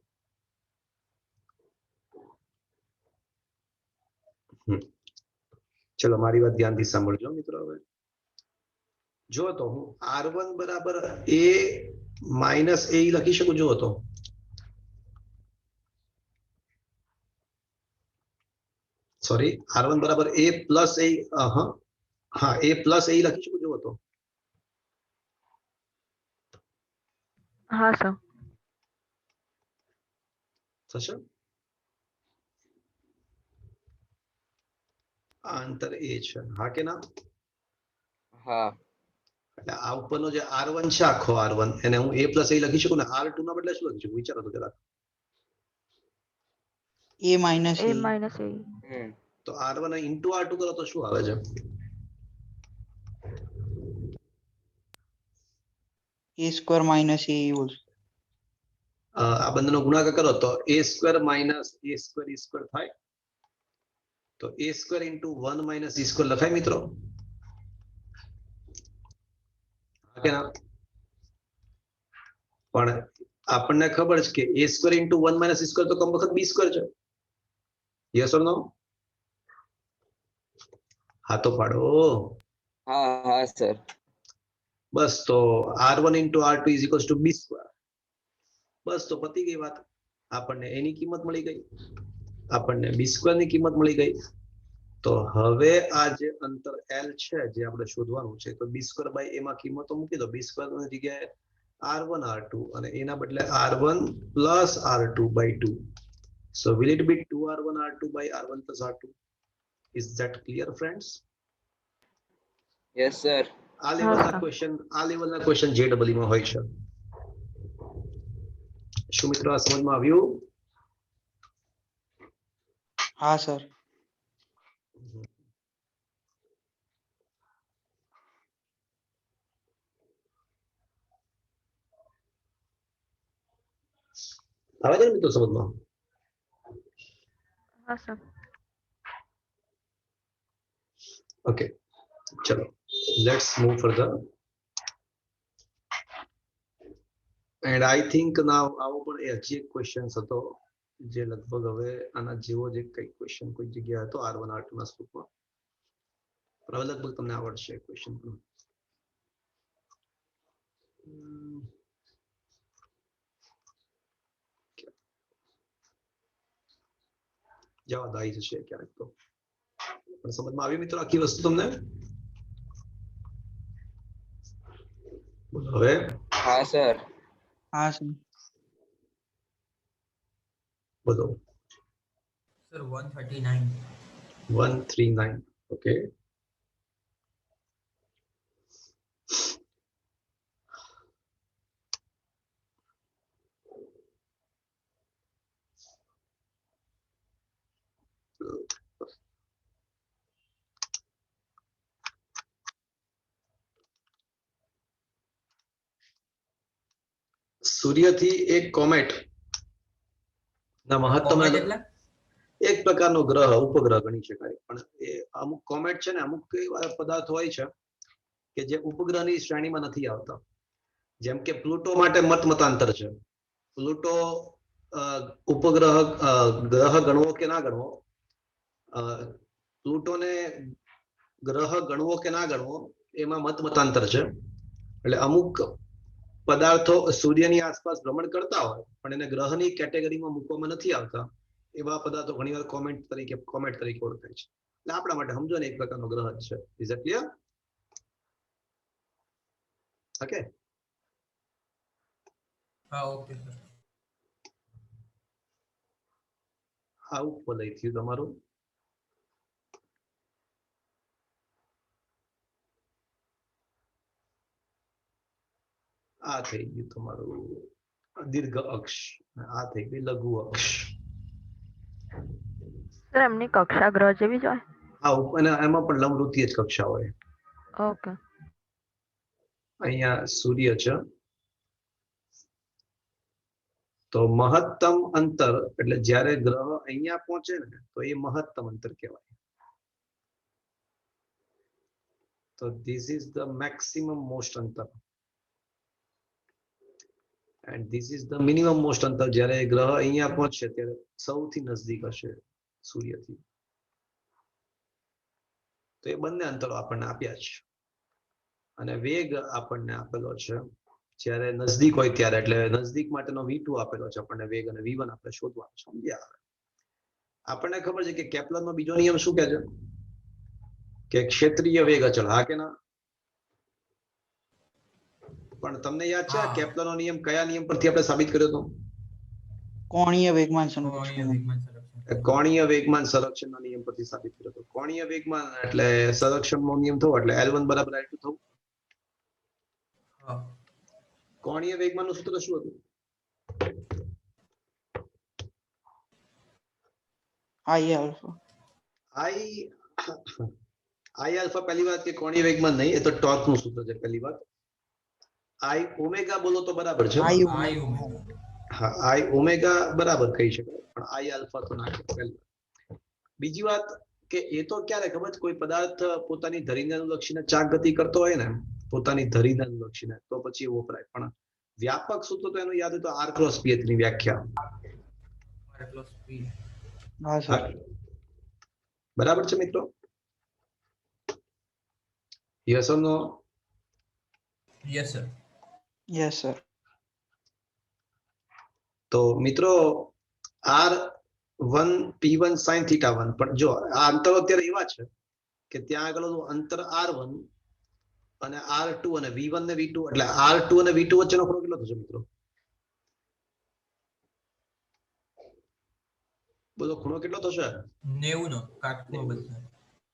ચલો મારી વાત ધ્યાનથી સાંભળજો મિત્રો. હવે જો તો હું r1 બરાબર a - a લખી શકું. જો તો સોરી, r1 બરાબર a + a. હા, a + a લખી શકું. જો તો હા સર. થશે. આ અંતર a છે, હા કે ના? હા. એટલે આ ઉપરનો જે r1 છે, આખો r1 એને હું a + a લખી શકું ને r2 ના બદલે શું લખી શકું? વિચારો તો જરા. A - A. તો r1 * r2 કરો તો શું આવે છે? A² - A whole. આ બંનેનો ગુણાકાર કરો તો a² - a² e² થાય. તો a² × 1 - e² લખાય મિત્રો? હા કે ના? પણ આપણને ખબર છે કે a² × 1 - e² તો કમ વખત b² છે. યસ ઓર નો? હા તો પાડો. હા સર. બસ તો r1 × r2 = b². બસ તો પતી ગઈ વાત. આપણને a ની કિંમત મળી ગઈ, આપણને b² ની કિંમત મળી ગઈ. તો હવે આ જે અંતર l છે જે આપણે શોધવાનું છે, તો b²/a માં કિંમતો મૂકી દો. b² ની જગ્યાએ r1 r2 અને એના બદલે r1 + r2/2. So will it be 2r1 r2/r1 + r2? Is that clear friends? Yes sir. આ લેવલના ક્વેશ્ચન JEE માં હોય છે. શું મિત્રો આ સમજમાં આવ્યું? હા સર. આવે છે ને મિત્રો સમજમાં? હા સર. Okay, ચલો let's move further. And I think now આવો પણ હજી એક ક્વેશ્ચન હતો જે લગભગ હવે આના જેવો જ એક કઈ ક્વેશ્ચન કોઈ જગ્યાએ હતો R1 R2 ના સ્વરૂપમાં, પણ હવે લગભગ તમને આવડશે ક્વેશ્ચન પણ. જવાબ આવી જશે ક્યારેક તો. પણ સમજમાં આવી મિત્રો આખી વસ્તુ તમને? બોલો હવે. હા સર. હા સર. બોલો. સર 139. 139. ઓકે. સૂર્યથી એક કોમેટ ના મહત્તમ કોમેટ એટલે એક પ્રકારનો ગ્રહ ઉપગ્રહ ગણી શકાય, પણ એ અમુક કોમેટ છે ને અમુક એવા પદાર્થ હોય છે કે જે ઉપગ્રહની શ્રેણીમાં નથી આવતા. જેમ કે પ્લુટો માટે મતાંતર છે. પ્લુટો ઉપગ્રહ ગ્રહ ગણવો કે ના ગણવો, પ્લુટોને ગ્રહ ગણવો કે ના ગણવો એમાં મતાંતર છે. એટલે અમુક પદાર્થો સૂર્યની આસપાસ ભ્રમણ કરતા હોય પણ એને ગ્રહની કેટેગરીમાં મૂકવામાં નથી આવતા, એવા પદાર્થો ઘણીવાર કોમેટ તરીકે ઓળખાય છે. એટલે આપણા માટે સમજો ને એક પ્રકારનો ગ્રહ જ છે. Is it clear? ઓકે. હા ઓકે સર. આવું ભલાઈ થયું તમારું. આ થઈ ગયું તમારું દીર્ઘ અક્ષ, આ થઈ ગઈ લઘુ અક્ષ. સર એમની કક્ષા ગ્રહ જેવી જ હોય? હા, અને એમાં પણ લંબરૂપીય જ કક્ષા હોય. ઓકે. અહીંયા સૂર્ય છે તો મહત્તમ અંતર એટલે જ્યારે ગ્રહ અહીંયા પહોંચે ને તો એ મહત્તમ અંતર કહેવાય. તો this is the maximum most અંતર and this is the minimum most અંતર. જ્યારે ગ્રહ અહીંયા પહોંચશે ત્યારે સૌથી નજદીક હશે સૂર્યથી. તો એ બંને અંતરો આપણને આપ્યા છે અને વેગ આપણને આપેલો છે જ્યારે નજદીક હોય ત્યારે, એટલે નજદીક માટેનો V2 આપેલો છે આપણને વેગ, અને V1 આપણે શોધવાનું સમજ્યા. આપણને ખબર છે કે કેપ્લરનો બીજો નિયમ શું કહે છે કે ક્ષેત્રીય વેગ અચળ, હા કે ના? પણ તમને યાદ છે આ કેપ્લરનો નિયમ કયા નિયમ પરથી આપણે સાબિત કર્યો હતો? કોણીય વેગમાન કોણીય સંરક્ષણ. વેગમાન સંરક્ષણ. કોણીય વેગમાન સંરક્ષણના નિયમ પરથી સાબિત કર્યો હતો. કોણીય વેગમાન એટલે સંરક્ષણનો નિયમ થયો એટલે L1 બરાબર L2 થવું. હા. કોણીય વેગમાનનું સૂત્ર શું હતું? I alpha. I alpha પહેલી વાત કે કોણીય વેગમાન નહીં, એ તો ટોર્કનું સૂત્ર છે પહેલી વાત. I ઓમેગા બોલો તો બરાબર છે. I I omega. ઓમેગા. હા, I ઓમેગા બરાબર કહી શકાય, પણ I આલ્ફા તો ના કહેવાય. બીજી વાત કે એ તો ક્યારે ખબર છે, કોઈ પદાર્થ પોતાની ધરીને અનુલક્ષીને ચાક ગતિ કરતો હોય ને, પોતાની ધરીને અનુલક્ષીને, તો પછી એ વપરાય. પણ વ્યાપક સૂત્ર તો એનું યાદ હોય તો R ક્રોસ PH ની વ્યાખ્યા. એટલો સ્પીડ. હા સર. બરાબર છે મિત્રો? Yes or no? Yes sir. Yes sir. તો મિત્રો R1 P1 sin θ1, પણ જો આ અંતરો અત્યારે એવા છે કે ત્યાં આગળ અંતર R1 અને R2 અને V1 ને V2, એટલે R2 અને V2 વચ્ચેનો ખૂણો કેટલો થશે મિત્રો? બોલો ખૂણો કેટલો થશે? 90 નો કાટખૂણો બનશે.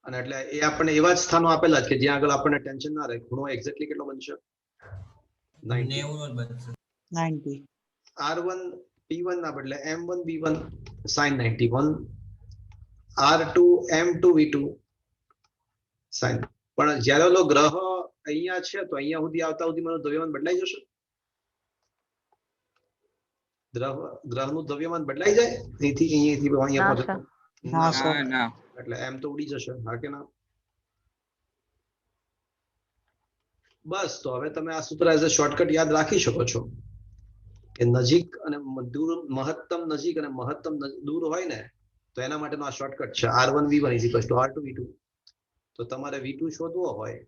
અને એટલે એ આપણને એવા જ સ્થાનો આપેલા છે કે જ્યાં આગળ આપણને ટેન્શન ના રહે. ખૂણો એક્ઝેક્ટલી કેટલો બનશે? 90. 90 નો જ બનશે. 90. R1 P1 ના બદલે M1 V1 sin 91, R2 M2 V2 sin. પણ જ્યારે ઓલો ગ્રહ અહીંયા છે તો અહીંયા સુધી આવતા સુધી મારું દ્રવ્યમાન બદલાઈ જશે? ગ્રહનું દ્રવ્યમાન બદલાઈ જાય અહીંથી અહીંયા ના પહોંચે સર. તો? ના ના. સર. ના. એટલે એમ તો ઉડી જશે, હા કે ના? બસ, તો હવે તમે આ સૂત્ર એઝ અ શોર્ટકટ યાદ રાખી શકો છો. કે નજીક અને દૂર, મહત્તમ નજીક અને મહત્તમ દૂર હોય ને તો એના માટેનો આ શોર્ટકટ છે R1V1 = R2V2. તો તમારે V2 શોધવો હોય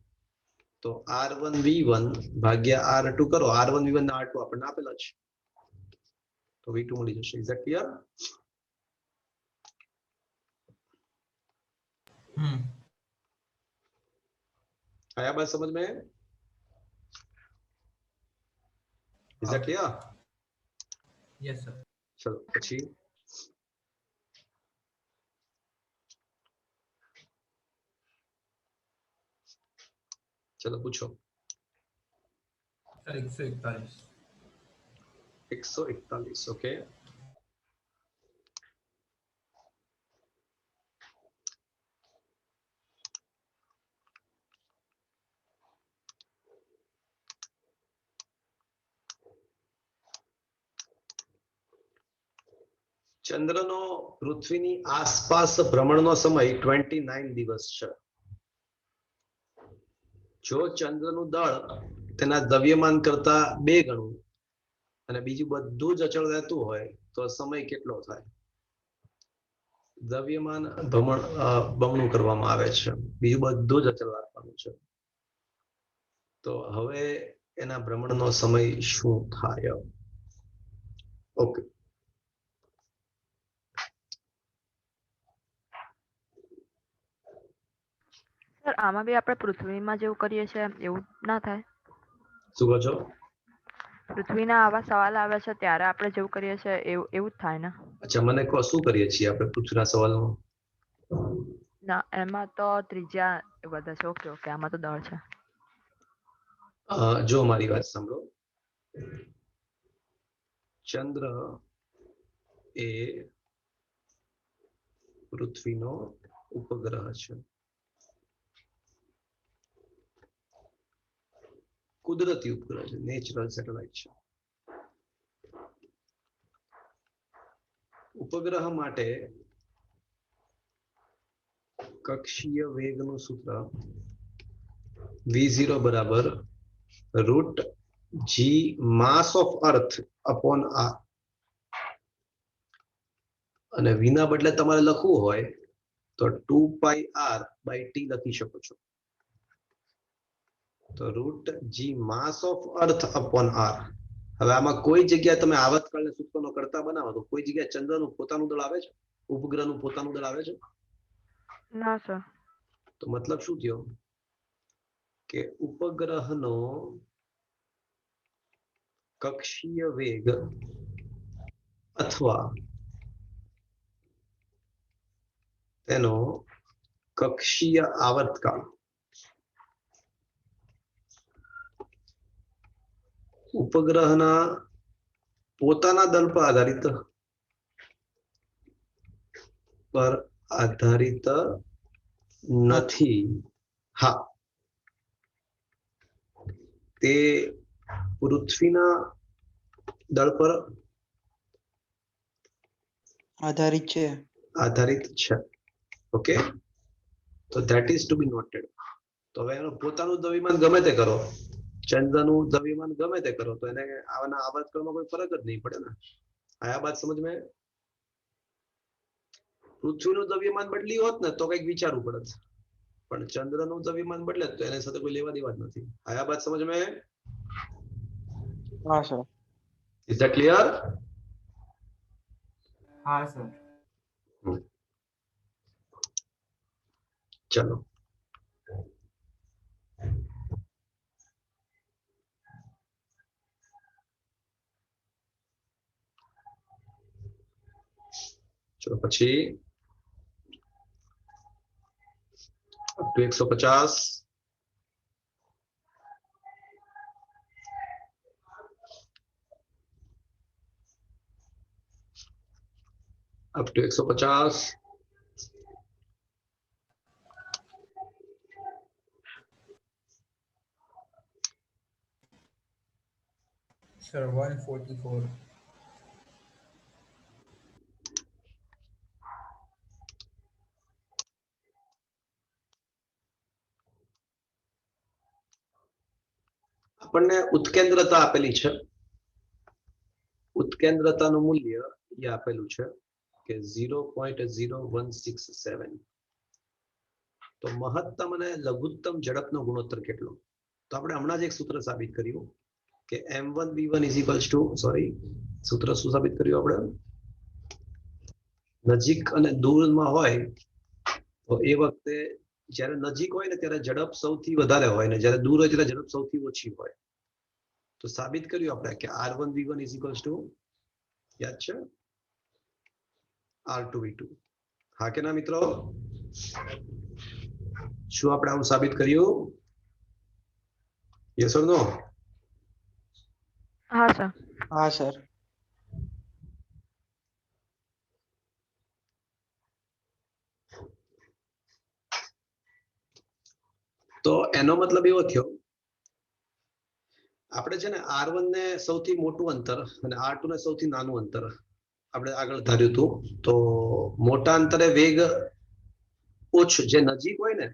તો R1V1 ભાગ્યા R2 કરો. R1V1 ના R2 આપણને આપેલા છે તો V2 મળી જશે. Is that clear? आया बात समझ में? Is that clear? Yes sir. चलो પછી चलो पूछो. सर 141. 141. ओके. ચંદ્રનો પૃથ્વીની આસપાસ ભ્રમણનો સમય 29 દિવસ છે. જો ચંદ્રનું દળ તેના દ્રવ્યમાન કરતા 2 ગણું અને બીજું બધું જ અચળ રહેતું હોય તો સમય કેટલો થાય? દ્રવ્યમાન બમણું કરવામાં આવે છે, બીજું બધું જ અચળ રાખવાનું છે. તો હવે એના ભ્રમણનો સમય શું થાય? ઓકે. સર આમાં બી આપણે પૃથ્વીમાં જેવું કરીએ છીએ એવું ના થાય? શું કહો છો? પૃથ્વીના આવા સવાલ આવે છે ત્યારે આપણે જેવું કરીએ છીએ એવું જ થાય ને? અચ્છા, મને કહો શું કરીએ છીએ આપણે પૃથ્વીના સવાલમાં? ના, એમાં તો ત્રિજ્યા વધે છે. ઓકે ઓકે, આમાં તો દળ છે. જો મારી વાત સાંભળો. ચંદ્ર એ પૃથ્વીનો ઉપગ્રહ છે. કુદરતી ઉપગ્રહ છે, નેચરલ સેટેલાઇટ છે. ઉપગ્રહ માટે કક્ષીય વેગનું સૂત્ર V0 બરાબર √g mass of earth upon r. અને v ના બદલે તમારે લખવું હોય તો 2πr/t લખી શકો છો. તો √g mass of earth upon r. હવે આમાં કોઈ જગ્યાએ તમે આવર્તકાળને સૂત્રનો કરતા બનાવો તો કોઈ જગ્યાએ ચંદ્રનું પોતાનું દળ આવે છે? ઉપગ્રહનું પોતાનું દળ આવે છે? ના સર. તો મતલબ શું થયો કે ઉપગ્રહનો કક્ષીય વેગ અથવા તેનો કક્ષીય આવર્તકાળ ઉપગ્રહના પોતાના દળ પર આધારિત નથી. હા, તે પૃથ્વીના દળ પર આધારિત છે. ઓકે, તો that is to be noted. તો હવે એનું પોતાનું દ્રવ્યમાન ગમે તે કરો, ચંદ્રનું દ્રવ્યમાન ગમે તે કરો, તો એને આવાના આવર્તકાળમાં કોઈ ફરક જ નહીં પડે ને. આ બાત સમજ મેં? પૃથ્વીનું દ્રવ્યમાન બદલી હોત ને તો કંઈક વિચારવું પડે, પણ ચંદ્રનું દ્રવ્યમાન બદલે તો એની સાથે કોઈ લેવા દેવા જ નથી. આ બાત સમજ મેં? હા સર. Is that clear? हाँ सर. चलो चलो પછી up to 150. up to 150. Sir 144. આપણને ઉત્કેન્દ્રતા આપેલી છે ઉત્કેન્દ્રતાનું મૂલ્ય એ આપેલું છે કે 0.0167. તો મહત્તમ અને લઘુત્તમ ઝડપનો ગુણોત્તર કેટલો? તો આપણે હમણાં જ એક સૂત્ર સાબિત કર્યું કે m1v1 સોરી, સૂત્ર શું સાબિત કર્યું આપણે? નજીક અને દૂરમાં હોય તો એ વખતે જ્યારે નજીક હોય ને ત્યારે ઝડપ સૌથી વધારે હોય ને જ્યારે દૂર હોય ત્યારે ઝડપ સૌથી ઓછી હોય. તો સાબિત કર્યું આપણે કે r1v1 યાદ છે r2v2. હા કે ના મિત્રો? શું આપણે આવું સાબિત કર્યું? યસ ઓર નો? હા સર. હા સર. તો એનો મતલબ એવો થયો આપણે છે ને r1 ને સૌથી મોટું અંતર અને r2 ને સૌથી નાનું અંતર આપણે આગળ ધાર્યું હતું. તો મોટા અંતરે વેગ ઓછો, જે નજીક હોય ને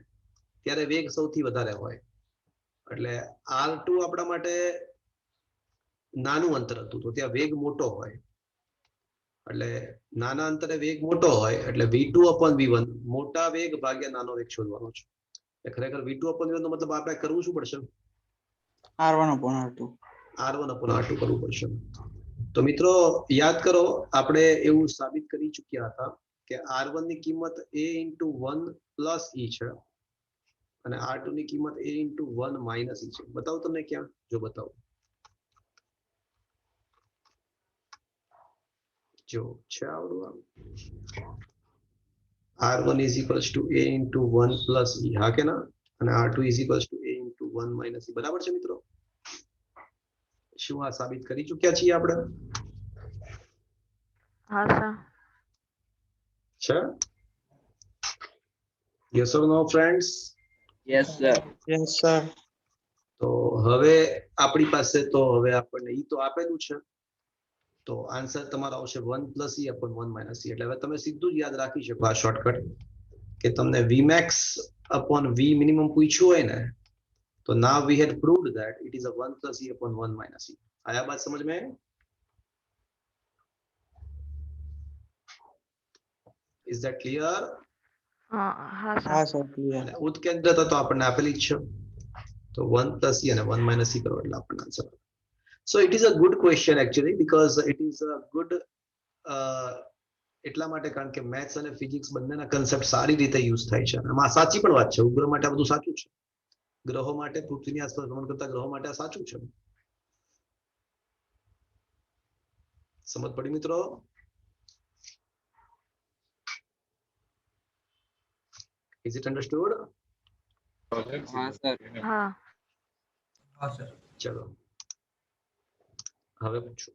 ત્યારે વેગ સૌથી વધારે હોય. એટલે r2 આપણા માટે નાનું અંતર હતું તો ત્યાં વેગ મોટો હોય. એટલે નાના અંતરે વેગ મોટો હોય એટલે v2/v1 મોટા વેગ ભાગ્યા નાનો વેગ શોધવાનો છે. ખરેખર v2/v1 નો મતલબ આપણે કરવું શું પડશે? R1/R2. r1/r2 કરવું પડશે. તો મિત્રો યાદ કરો, આપણે એવું સાબિત કરી ચૂક્યા હતા કે r1 ની કિંમત a × 1 + e છે અને r2 ની કિંમત a × 1 - e છે. બતાવું તમને ક્યાં? જો બતાવો, જો છે આવડું r1 = a × 1 + e. હા કે ના? અને r2 = a × 1 - e. બરાબર છે મિત્રો? શું આ સાબિત કરી ચૂક્યા છીએ આપણે? હા સર. છે? Yes or no friends? Yes, sir. Yes sir. તો હવે આપણી પાસે તો હવે આપણને ઈ તો આપેલું છે. તો આન્સર તમારો આવશે 1 + e/1 - e. એટલે હવે તમે સીધું જ યાદ રાખી શકો આ શોર્ટકટ કે તમને vmax/v પૂછ્યું હોય ને તો now we had proved that it is a 1 + e/1 - e. आया बात समझ में? Is that clear? હા સર. હા સર ક્લિયર. અને ઉત્કેન્દ્રતા તો આપણને આપેલી જ છે. તો 1 + e અને 1 - e કરો એટલે આપણને answer. So it is a good question actually because it is a good એટલા માટે કારણ કે મેથ્સ અને ફિઝિક્સ બંનેના કન્સેપ્ટ સારી રીતે યુઝ થાય છે. આમાં સાચી પણ વાત છે. ઉપગ્રહ માટે આ બધું સાચું છે. ગ્રહો માટે, પૃથ્વીની આસપાસ ભ્રમણ કરતા ગ્રહો માટે આ સાચું છે. સમજ પડી મિત્રો? Is it understood? हाँ sir. હા. હા સર. ચલો હવે પૂછો.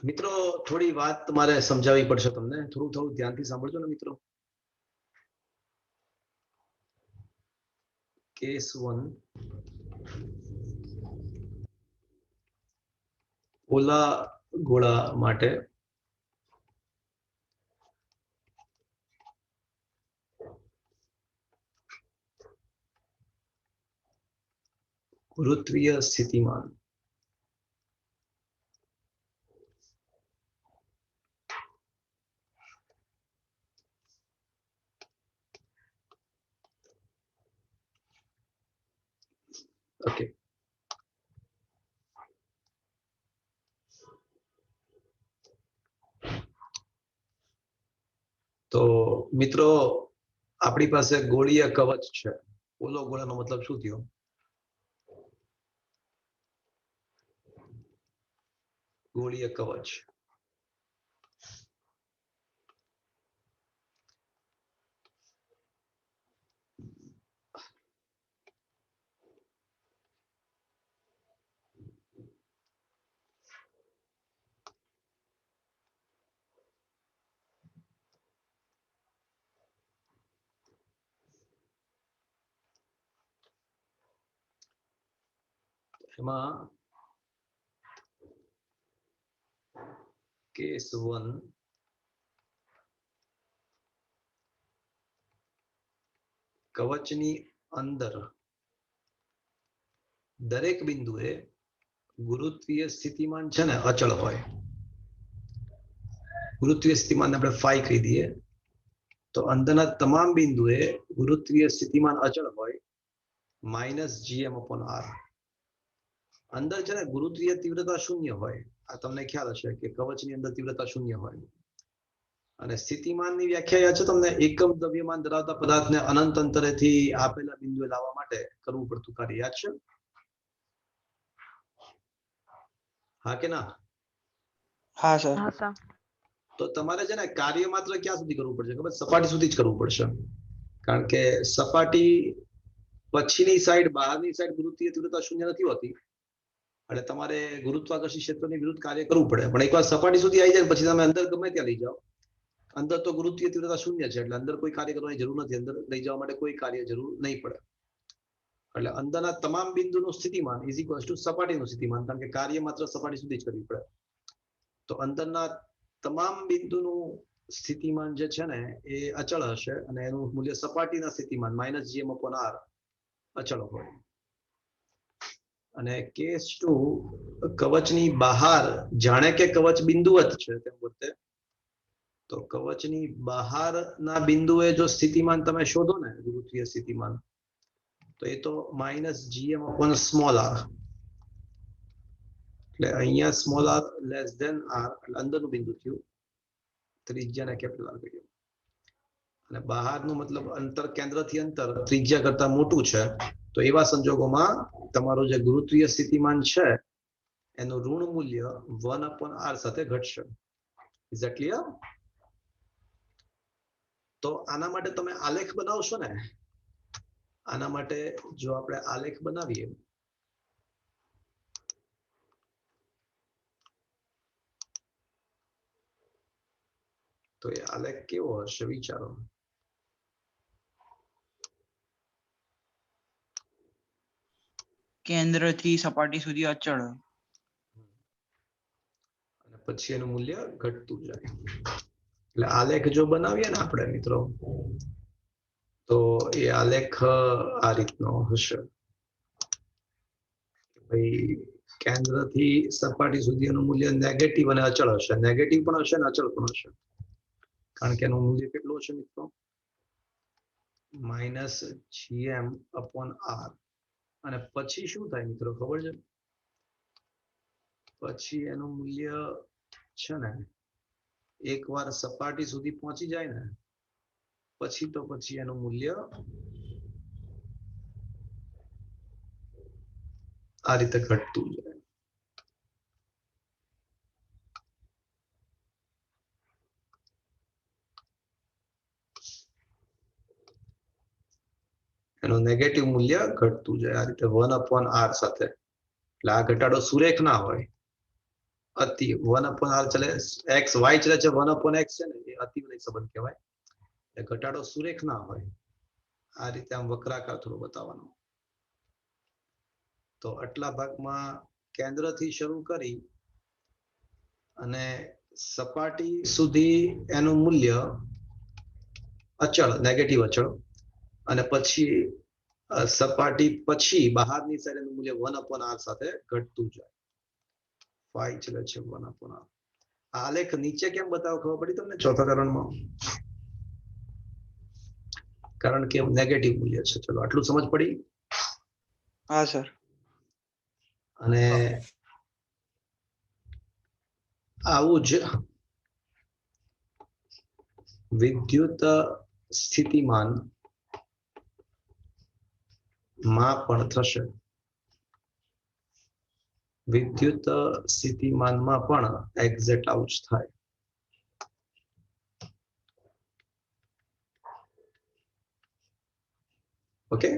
મિત્રો થોડી વાત તમારે સમજાવવી પડશે તમને. થોડું ધ્યાનથી સાંભળજો ને મિત્રો. કેસ 1 ઓલા ગોળા માટે ગુરુત્વીય સ્થિતિમાન ઓકે. તો મિત્રો આપણી પાસે ગોળીય કવચ છે. ઓલો ગોળાનો મતલબ શું થયો? ગોળીય કવચ. એમાં કેસ 1 કવચની અંદર દરેક બિંદુએ ગુરુત્વીય સ્થિતિમાન છે ને અચળ હોય. ગુરુત્વીય સ્થિતિમાન આપણે phi કહી દઈએ. તો અંદરના તમામ બિંદુએ ગુરુત્વીય સ્થિતિમાન અચળ હોય -gm/r. અંદર છે ને ગુરુત્વીય તીવ્રતા શૂન્ય હોય. આ તમને ખ્યાલ હશે કે કવચની અંદર તીવ્રતા શૂન્ય હોય. અને સ્થિતિમાનની વ્યાખ્યા છે તમને એકમ દ્રવ્યમાન ધરાવતા પદાર્થને અનંત અંતરેથી આપેલા બિંદુએ લાવવા માટે કરવું પડતું કાર્ય યાદ છે? હા કે ના? હા સર. હા સર. તો તમારે છે ને કાર્ય માત્ર ક્યાં સુધી કરવું પડશે ખબર? સપાટી સુધી જ કરવું પડશે. કારણ કે સપાટી પછીની સાઈડ, બહારની સાઈડ ગુરુત્વીય તીવ્રતા શૂન્ય નથી હોતી. એટલે તમારે ગુરુત્વાકર્ષી ક્ષેત્રની વિરુદ્ધ કાર્ય કરવું પડે. પણ એકવાર સપાટી સુધી આવી જાય પછી તમે અંદર ગમે ત્યાં લઈ જાઓ, અંદર તો ગુરુત્વીય તીવ્રતા શૂન્ય છે એટલે અંદર કોઈ કાર્ય કરવાની જરૂર નથી. અંદર લઈ જવા માટે કોઈ કાર્ય જરૂર નહીં પડે. એટલે અંદરના તમામ બિંદુનું સ્થિતિમાન ઇઝ ઇક્વલ્સ ટુ સપાટીનું સ્થિતિમાન, કારણ કે કાર્ય માત્ર સપાટી સુધી જ કરવી પડે. તો અંદરના તમામ બિંદુનું સ્થિતિમાન જે છે ને એ અચળ હશે અને એનું મૂલ્ય સપાટીના સ્થિતિમાન -gm/r અચળ હોય. અને કેસ 2 કવચની બહાર જાણે કે કવચ બિંદુવત છે તેમ પોતે, તો કવચની બહારના બિંદુએ જો સ્થિતિમાન તમે શોધો ને ગુરુત્વીય સ્થિતિમાન, તો એ તો -gm/r. એટલે અહીંયા small r less than r એટલે અંદરનું બિંદુ થયું. ત્રિજ્યાને કેપિટલ R કર્યું. અને બહારનું મતલબ અંતર, કેન્દ્રથી અંતર ત્રિજ્યા કરતા મોટું છે. તો એવા સંજોગોમાં તમારું જે ગુરુત્વીય સ્થિતિમાન છે એનું ઋણ મૂલ્ય 1/r સાથે ઘટશે. Is that clear? તો આના માટે તમે આલેખ બનાવશો ને, આના માટે જો આપણે આલેખ બનાવીએ તો એ આલેખ કેવો હશે વિચારો. કેન્દ્રથી સપાટી સુધી અચળ. અને પછી એનું મૂલ્ય ઘટતું જાય. એટલે આલેખ જો બનાવીએ ને આપણે મિત્રો, તો એ આલેખ આ રીતનો હશે. ભાઈ કેન્દ્રથી સપાટી સુધી એનું મૂલ્ય નેગેટિવ અને અચળ હશે. નેગેટિવ પણ હશે અને અચળ પણ હશે. કારણ કે એનું મૂલ્ય કેટલું હશે મિત્રો? -gm/r. અને પછી શું થાય મિત્રો ખબર છે? પછી એનું મૂલ્ય છે ને એકવાર સપાટી સુધી પહોંચી જાય ને પછી એનું મૂલ્ય આ રીતે ઘટતું જાય. એનું નેગેટિવ મૂલ્ય ઘટતું જાય આ રીતે 1/r સાથે. એટલે આ ઘટાડો સુરેખ ના હોય, અતિ. 1/r ચલે x y ચલે છે, 1/x છે ને એ અતિવલય સંબંધ કહેવાય. એટલે ઘટાડો સુરેખ ના હોય. આ રીતે આમ વક્રાકાર થોડો બતાવવાનો. તો આટલા ભાગમાં કેન્દ્રથી શરૂ કરી અને સપાટી સુધી એનું મૂલ્ય અચળ, નેગેટિવ અચળ, અને પછી સપાટી પછી બહારની સાઈડ એનું મૂલ્ય 1/r સાથે ઘટતું જાય. phi ચલે છે 1/r. આલેખ નીચે કેમ બતાવો ખબર પડી તમને ચોથા ધોરણમાં? કારણ કે નેગેટિવ મૂલ્ય છે. ચલો આટલું સમજ પડી? હા સર. અને આવું જ વિદ્યુત સ્થિતિમાન માં પણ થશે. વિદ્યુત સ્થિતિમાનમાં પણ એક્ઝેક્ટ આવું જ થાય. ઓકે,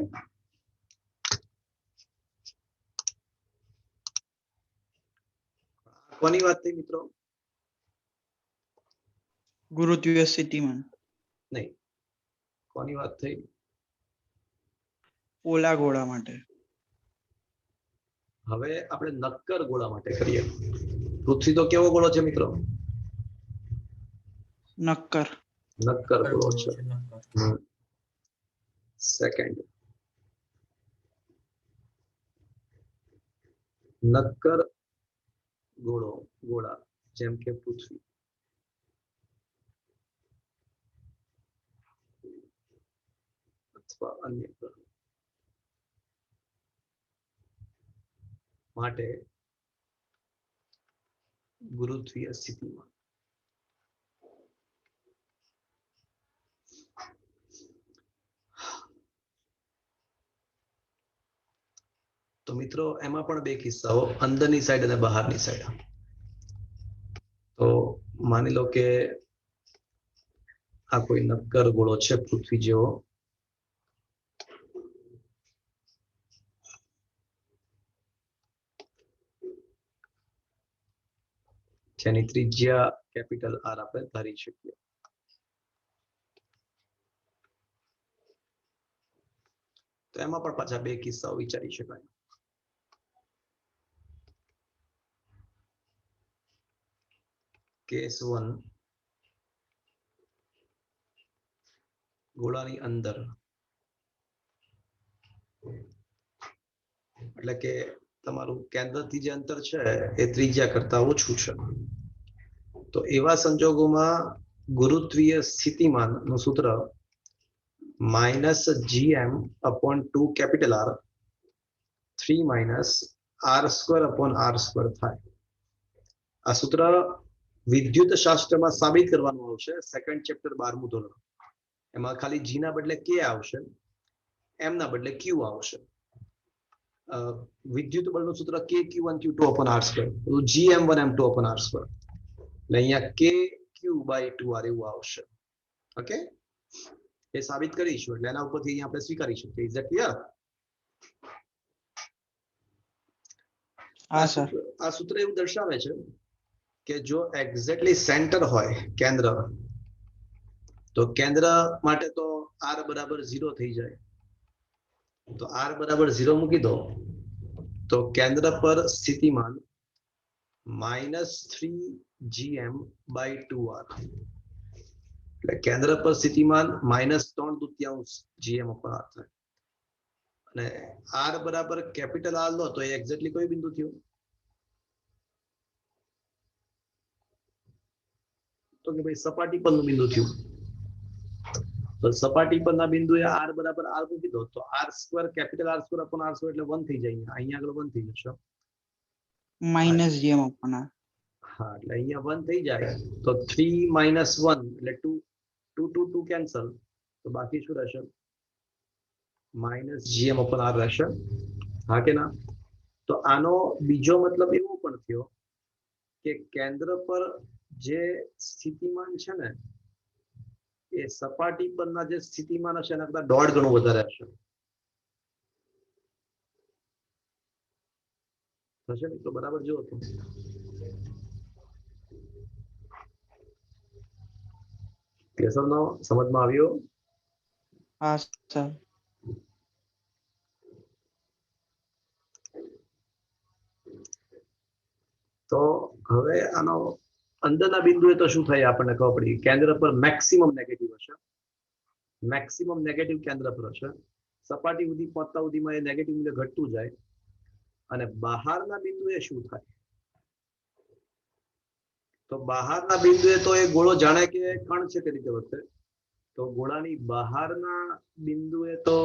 કોની વાત થઈ મિત્રો? ગુરુત્વીય સ્થિતિમાન. નહીં, કોની વાત થઈ? પોલા ગોળા માટે. હવે આપણે નક્કર ગોળા માટે કરીએ. પૃથ્વી તો કેવો ગોળો છે મિત્રો? નક્કર. નક્કર ગોળો છે. નક્કર. સેકન્ડ, નક્કર ગોળા જેમ કે પૃથ્વી અથવા અન્ય ગ્રહ માટે ગુરુત્વીય સ્થિતિમાં તો મિત્રો એમાં પણ બે કિસ્સાઓ, અંદરની સાઈડ અને બહારની સાઈડ. તો માની લો કે આ કોઈ નક્કર ગોળો છે પૃથ્વી જેવો, જેની ત્રિજ્યા કેપિટલ આર આપણે ધારી શકીએ. તો એમાં પણ પાછા બે કિસ્સાઓ વિચારી શકાય. કેસ 1, ગોળાની અંદર, એટલે કે તમારું કેન્દ્રથી જે અંતર છે એ ત્રિજ્યા કરતા ઓછું છે. તો એવા સંજોગોમાં ગુરુત્વીય સ્થિતિમાન નું સૂત્ર -gm/2 કેપિટલ R 3 - r² થાય. આ સૂત્ર વિદ્યુત શાસ્ત્રમાં સાબિત કરવાનું આવશે. સેકન્ડ ચેપ્ટર 12મું ધોરણ. એમાં ખાલી g ના બદલે k આવશે, m ના બદલે q આવશે. વિદ્યુત બળનું સૂત્ર kq1q2/r², gm1m2/r². એટલે અહીંયા kq/2r એવું આવશે. ઓકે, એ સાબિત કરીશું એટલે એના ઉપરથી અહીંયા આપણે સ્વીકારી શકીએ. Is that clear? હા સર. આ સૂત્ર એવું દર્શાવે છે કે જો એક્ઝેક્ટલી સેન્ટર હોય કેન્દ્ર, તો કેન્દ્ર માટે તો r બરાબર 0 થઈ જાય. તો r બરાબર 0 મૂકી દો તો કેન્દ્ર પર સ્થિતિમાન -3gm/2r, એટલે કેન્દ્ર પર સ્થિતિમાન -3/2 gm/r થાય. અને r બરાબર કેપિટલ R લો તો એ એક્ઝેક્ટલી કયું બિંદુ થયું? તો કે ભાઈ સપાટી પરનું બિંદુ થયું. તો સપાટી પરના બિંદુએ r બરાબર r મૂકી દો તો r² કેપિટલ R² એટલે 1 થઈ જાય. અહીંયા આગળ 1 થઈ જશે. -gm/r. હા, એટલે અહીંયા 1 થઈ જાય તો 3 - 1 એટલે 2 2 2 કેન્સલ, તો બાકી શું રહેશે? -gm/r રહેશે. હા કે ના? તો આનો બીજો મતલબ એવો પણ થયો કે કેન્દ્ર પર જે સ્થિતિમાન છે ને એ સપાટી પરના જે સ્થિતિમાન હશે એના કરતા 1.5 ગણું વધારે હશે. થશે ને? તો બરાબર જો તો કેશવનો સમજમાં આવ્યો? હા સર. તો હવે આનો અંદરના બિંદુએ તો શું થાય આપણને ખબર પડી. કેન્દ્ર પર મેક્સિમમ નેગેટિવ હશે. મેક્સિમમ નેગેટિવ કેન્દ્ર પર હશે. સપાટી સુધી પહોંચતા સુધીમાં એ નેગેટિવ મૂલ્ય ઘટતું જાય. અને બહારના બિંદુએ શું થાય? તો બહારના બિંદુએ તો એ ગોળો જાણે કે કણ છે તે રીતે વર્તે. તો ગોળાની બહારના બિંદુએ તો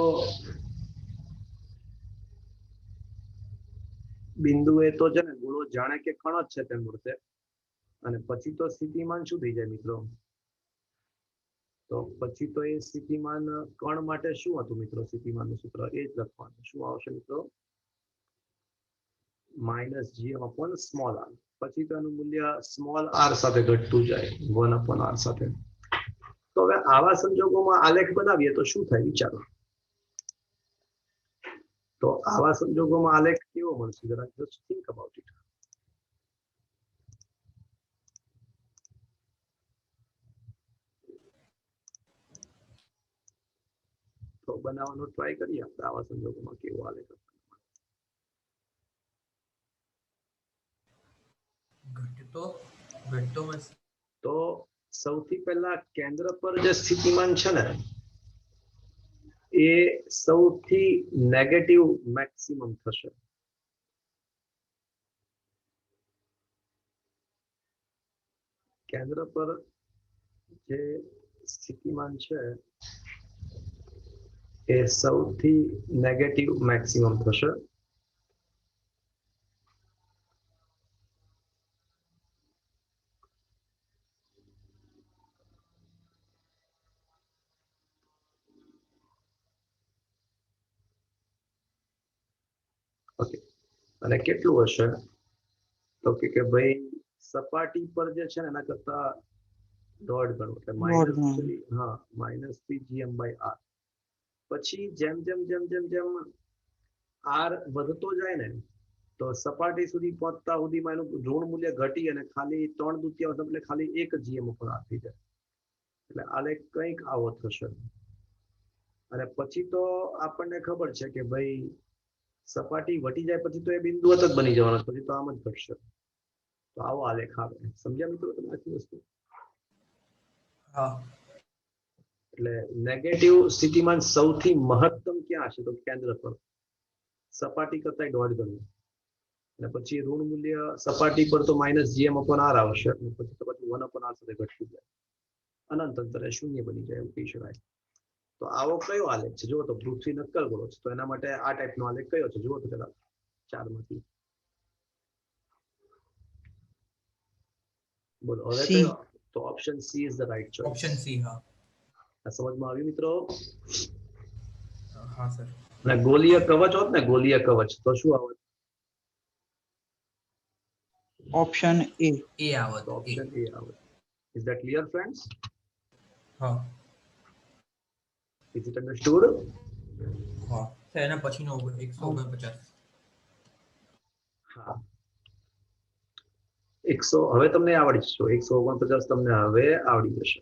છે ને ગોળો જાણે કે કણ જ છે તેમ વર્તે. અને પછી તો સ્થિતિમાન શું થઈ જાય મિત્રો? તો પછી તો એ સ્થિતિમાન કણ માટે શું હતું મિત્રો? સ્થિતિમાનનું સૂત્ર એ જ લખવાનું. શું આવશે મિત્રો? -gm/r. પછી તો એનું મૂલ્ય સ્મોલ r સાથે ઘટતું જાય 1/r સાથે. તો હવે આવા સંજોગોમાં આલેખ બનાવીએ તો શું થાય વિચારો. તો આવા સંજોગોમાં આલેખ કેવો મળશે? જરા જસ્ટ થિંક અબાઉટ ઇટ. તો બનાવવાનો ટ્રાય કરીએ આપણે આવા સંજોગોમાં કેવો આલેખ. ઘટતો મત તો સૌથી પહેલા કેન્દ્ર પર જે સ્થિતિમાન છે ને એ સૌથી નેગેટિવ મેક્સિમમ થશે. કેન્દ્ર પર જે સ્થિતિમાન છે એ સૌથી નેગેટિવ મેક્સિમમ થશે. ઓકે, અને કેટલું હશે તો કે ભાઈ સપાટી પર જે છે ને એના કરતા દોઢ ગણું એટલે -3 -3 પછી જેમ આર વધતો જાય ને તો સપાટી સુધી પહોંચતા સુધીમાં એનું ઋણ મૂલ્ય ઘટી અને ખાલી 3/2 એટલે ખાલી 1 GM ઉપર આર થઈ જાય. એટલે આલેખ કંઈક આવો થશે. અને પછી તો આપણને ખબર છે કે ભાઈ સપાટી વટી જાય પછી તો એ બિંદુવત જ બની જવાનો, પછી તો આમ જ ઘટશે. તો આવો આલેખ આવે. સમજ્યા મિત્રો તમે આખી વસ્તુ? હા. એટલે નેગેટિવ સ્થિતિમાન સૌથી મહત્તમ ક્યાં હશે તો કેન્દ્ર પર, સપાટી કરતા દોઢ ગણું. અને પછી ઋણ મૂલ્ય સપાટી પર તો -GM/r આવશે, અને પછી તો પાછું 1/r સાથે ઘટતું જાય, અનંત અંતરે શૂન્ય બની જાય એવું કહી શકાય. તો આવો કયો આલેખ છે? જુઓ તો પૃથ્વી નક્કર ગોળો છે, તો એના માટે આ ટાઈપનો આલેખ કયો છે? જુઓ તો પેલા 4 માંથી બોલો હવે C. કયો? તો option she is the right choice. Option C. હા. આ સમજમાં આવ્યું મિત્રો? હા સર. અને ગોલીય કવચ હોત ને, ગોલીય કવચ, તો શું આવત? Option A. એ આવત. તો ઓપ્શન એ આવત. Is that clear friends? હા. Is it understood? હા સર, એના પછીનો 149. હા, 100 હવે તમને આવડી જશે. 149 તમને હવે આવડી જશે.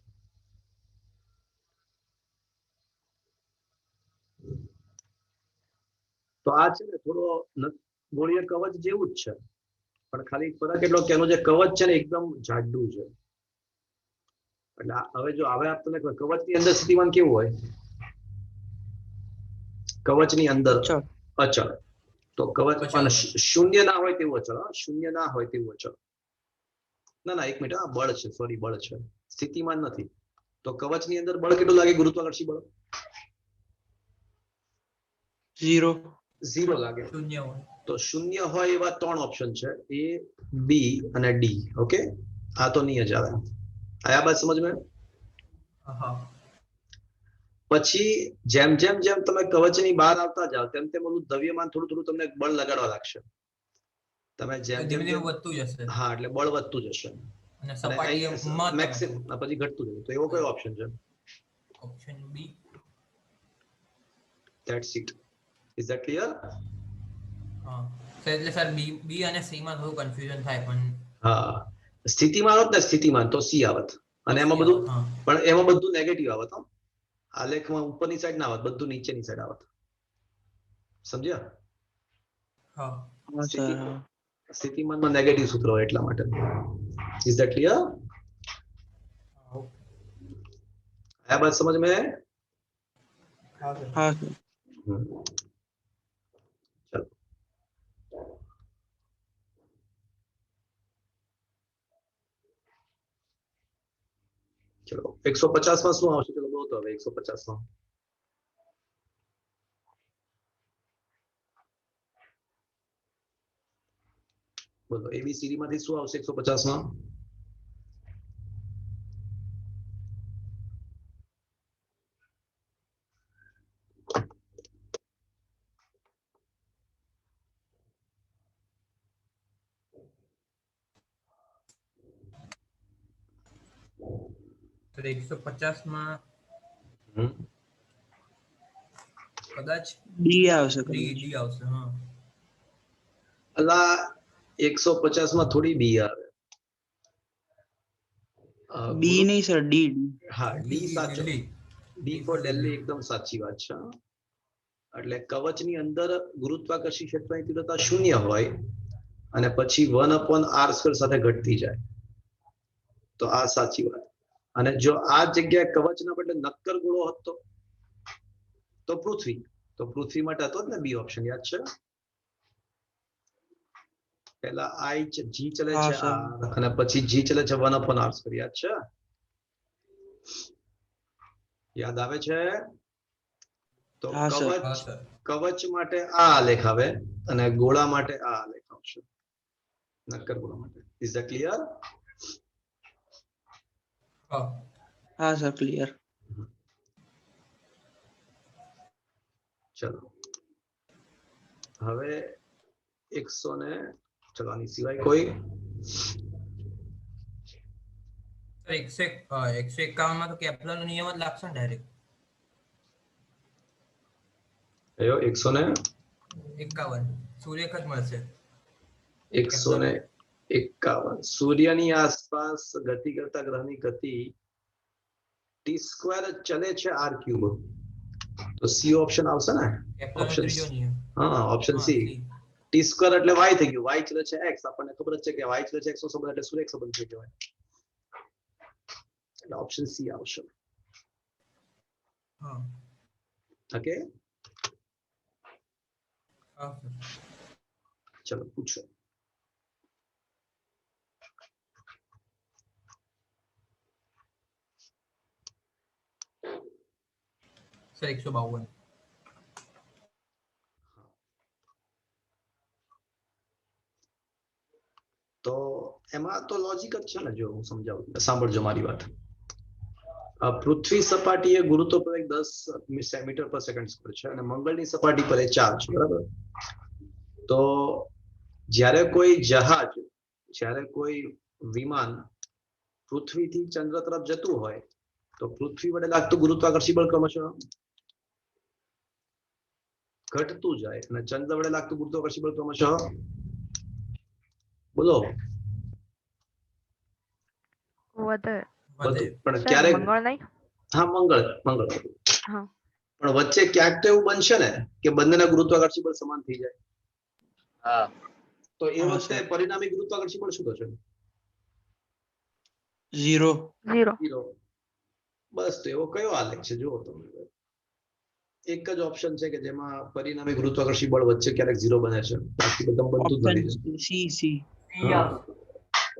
તો આ છે ને થોડો ગોળીય કવચ જેવું જ છે, પણ ખાલી ફરક એટલો કે એનું જે કવચ છે ને એકદમ જાડું છે. એટલે હવે જો હવે તમને કવચની અંદર સ્થિતિમાન કેવું હોય? કવચની અંદર અચળ. અચળ. તો કવચ અચળ. શૂન્ય ના હોય તેવું અચળ. શૂન્ય ના હોય તેવું અચળ. ના 1 મિનિટ, આ બળ છે, સોરી, બળ છે, સ્થિતિમાન નથી. તો કવચની અંદર બળ કેટલું લાગે? ગુરુત્વાકર્ષી બળ 0. 0 લાગે. શૂન્ય હોય. તો શૂન્ય હોય એવા 3 ઓપ્શન છે, એ, બી અને ડી. ઓકે, આ તો નહીં જ આવે. આયા બાદ સમજમાં? હા. પછી જેમ તમે કવચની બહાર આવતા જાવ તેમ ઓલું દ્રવ્યમાન થોડું તમને બળ લગાડવા લાગશે. તમે જેમ ધીમે વધતું જશે. હા, એટલે બળ વધતું જશે. અને સપાટીએ મેક્સિમમ પછી ઘટતું જશે. તો એવો કયો ઓપ્શન છે? Option B. That's it. Is that clear? હા સર, એટલે સર બી અને સી માં થોડું કન્ફ્યુઝન થાય, પણ હા, સ્થિતિમાન હોત ને, સ્થિતિમાન તો સી આવત. અને એમાં બધું, પણ એમાં બધું નેગેટિવ આવત. આલેખમાં ઉપરની સાઈડ ના આવત, બધું નીચેની સાઈડ આવત. સમજ્યા? હા. હા સર. સ્થિતિમાનમાં નેગેટિવ સૂત્ર હોય એટલા માટે. Is that clear? આયા બાત સમજ में? હા સર. ચલો 150 માં શું આવશે? ચલો બોલો તો હવે 150 માં. બોલો, એબીસીડી માંથી શું આવશે 150 માં? તો 150 માં કદાચ ડી આવશે. ડી આવશે. હા. અલા 150 માં થોડી બી આવે. બી નહીં સર, ડી. હા, ડી સાચો. ડી ફોર દિલ્હી એકદમ સાચી વાત છે. એટલે કવચની અંદર ગુરુત્વાકર્ષી ક્ષેત્રની તીવ્રતા 0 હોય અને પછી 1/r² સાથે ઘટતી જાય, તો આ સાચી વાત. અને જો આ જગ્યાએ કવચના બદલે નક્કર ગોળો હતો તો પૃથ્વી, તો પૃથ્વી માટે હતો જ ને બી ઓપ્શન, યાદ છે? પેલા આઈ જી ચલે હા, છે સર. r અને પછી જી ચલે છે 1/r², યાદ છે? યાદ આવે છે? તો હા, સર. હા સર. કવચ માટે આ આલેખ આવે અને ગોળા માટે આ આલેખ આવશે, નક્કર ગોળા માટે. Is that clear? હા હા સર, ક્લિયર. ચલો હવે 100 ને ચલો આની સિવાય કોઈ સર 151 માં તો કેપ્લરનો નિયમ જ લાગશે ને ડાયરેક્ટ. કયો 151 સૂર્યક જ મળશે. 151 સૂર્યની આસપાસ ગતિ કરતા ગ્રહની ગતિ t² ચલે છે r³ તો સી ઓપ્શન આવશે ને? કેપ્લરનો ઓપ્શન ત્રીજો નિયમ. હા, ઓપ્શન હા, સી. સી. t² એટલે y થઈ ગયું, y ચલે છે x, આપણને ખબર જ છે કે y ચલે છે x નો સંબંધ એટલે સૂર્યક સંબંધ થઈ કહેવાય, એટલે ઓપ્શન સી આવશે. હા ઓકે, હા સર. ચલો પૂછો. સર 152. તો એમાં તો લોજિક જ છે ને, જો હું સમજાવું, સાંભળજો મારી વાત. પૃથ્વી સપાટીએ ગુરુત્વ પ્રવેગ 10 મીટર/સેકન્ડ² છે અને મંગળની સપાટી પર એ 4 છે, બરાબર? તો જ્યારે કોઈ જહાજ, જ્યારે કોઈ વિમાન પૃથ્વીથી ચંદ્ર તરફ જતું હોય તો પૃથ્વી વડે લાગતું ગુરુત્વાકર્ષણ બળ ક્રમશઃ ઘટતું જાય અને ચંદ્ર વડે લાગતું ગુરુત્વાકર્ષણ બળ ક્રમશઃ, બોલો? વધે. બધું પણ સર ક્યારેક, મંગળ નહીં? હા મંગળ હા. પણ વચ્ચે ક્યાંક તો એવું બનશે ને કે બંનેના ગુરુત્વાકર્ષણ બળ સમાન થઈ જાય, હા. તો એ હા, વખતે સર. પરિણામી ગુરુત્વાકર્ષણ બળ શું થશે? 0. 0. 0. બસ, તો એવો કયો આલેખ છે જુઓ તમે. એક જ ઓપ્શન છે કે જેમાં પરિણામી ગુરુત્વાકર્ષણ બળ વચ્ચે ક્યારેક 0 બને છે, બાકી બધા બનતું જ ઓપ્શન નથી. C.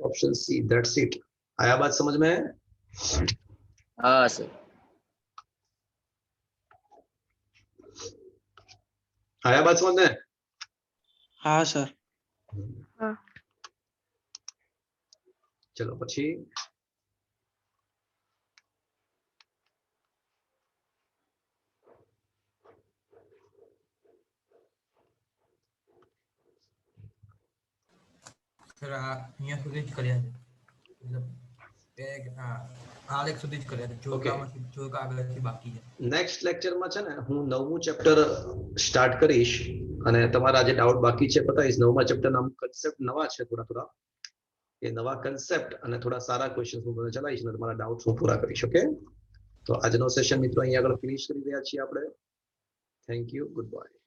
Option C, that's it. आया बात समझ में? હા સર. आया बात समझ में? હા સર. હા. चलो પછી સર અહીંયા સુધી જ કર્યા છે, મતલબ આલેખ સુધી જ કર્યા છે, જોડકા આગળથી બાકી છે. નેક્સ્ટ લેક્ચરમાં છે ને હું 9મું ચેપ્ટર સ્ટાર્ટ કરીશ અને તમારા જે ડાઉટ બાકી છે પતાવીશ. 9મા ચેપ્ટરના અમુક કન્સેપ્ટ નવા છે, થોડા એ નવા કન્સેપ્ટ અને થોડા સારા ક્વેશ્ચન્સ હું તમને ચલાવીશ અને તમારા ડાઉટ્સ હું પૂરા કરીશ. ઓકે, તો આજનો સેશન મિત્રો અહીં આગળ ફિનિશ કરી રહ્યા છીએ આપણે. Thank you, good bye.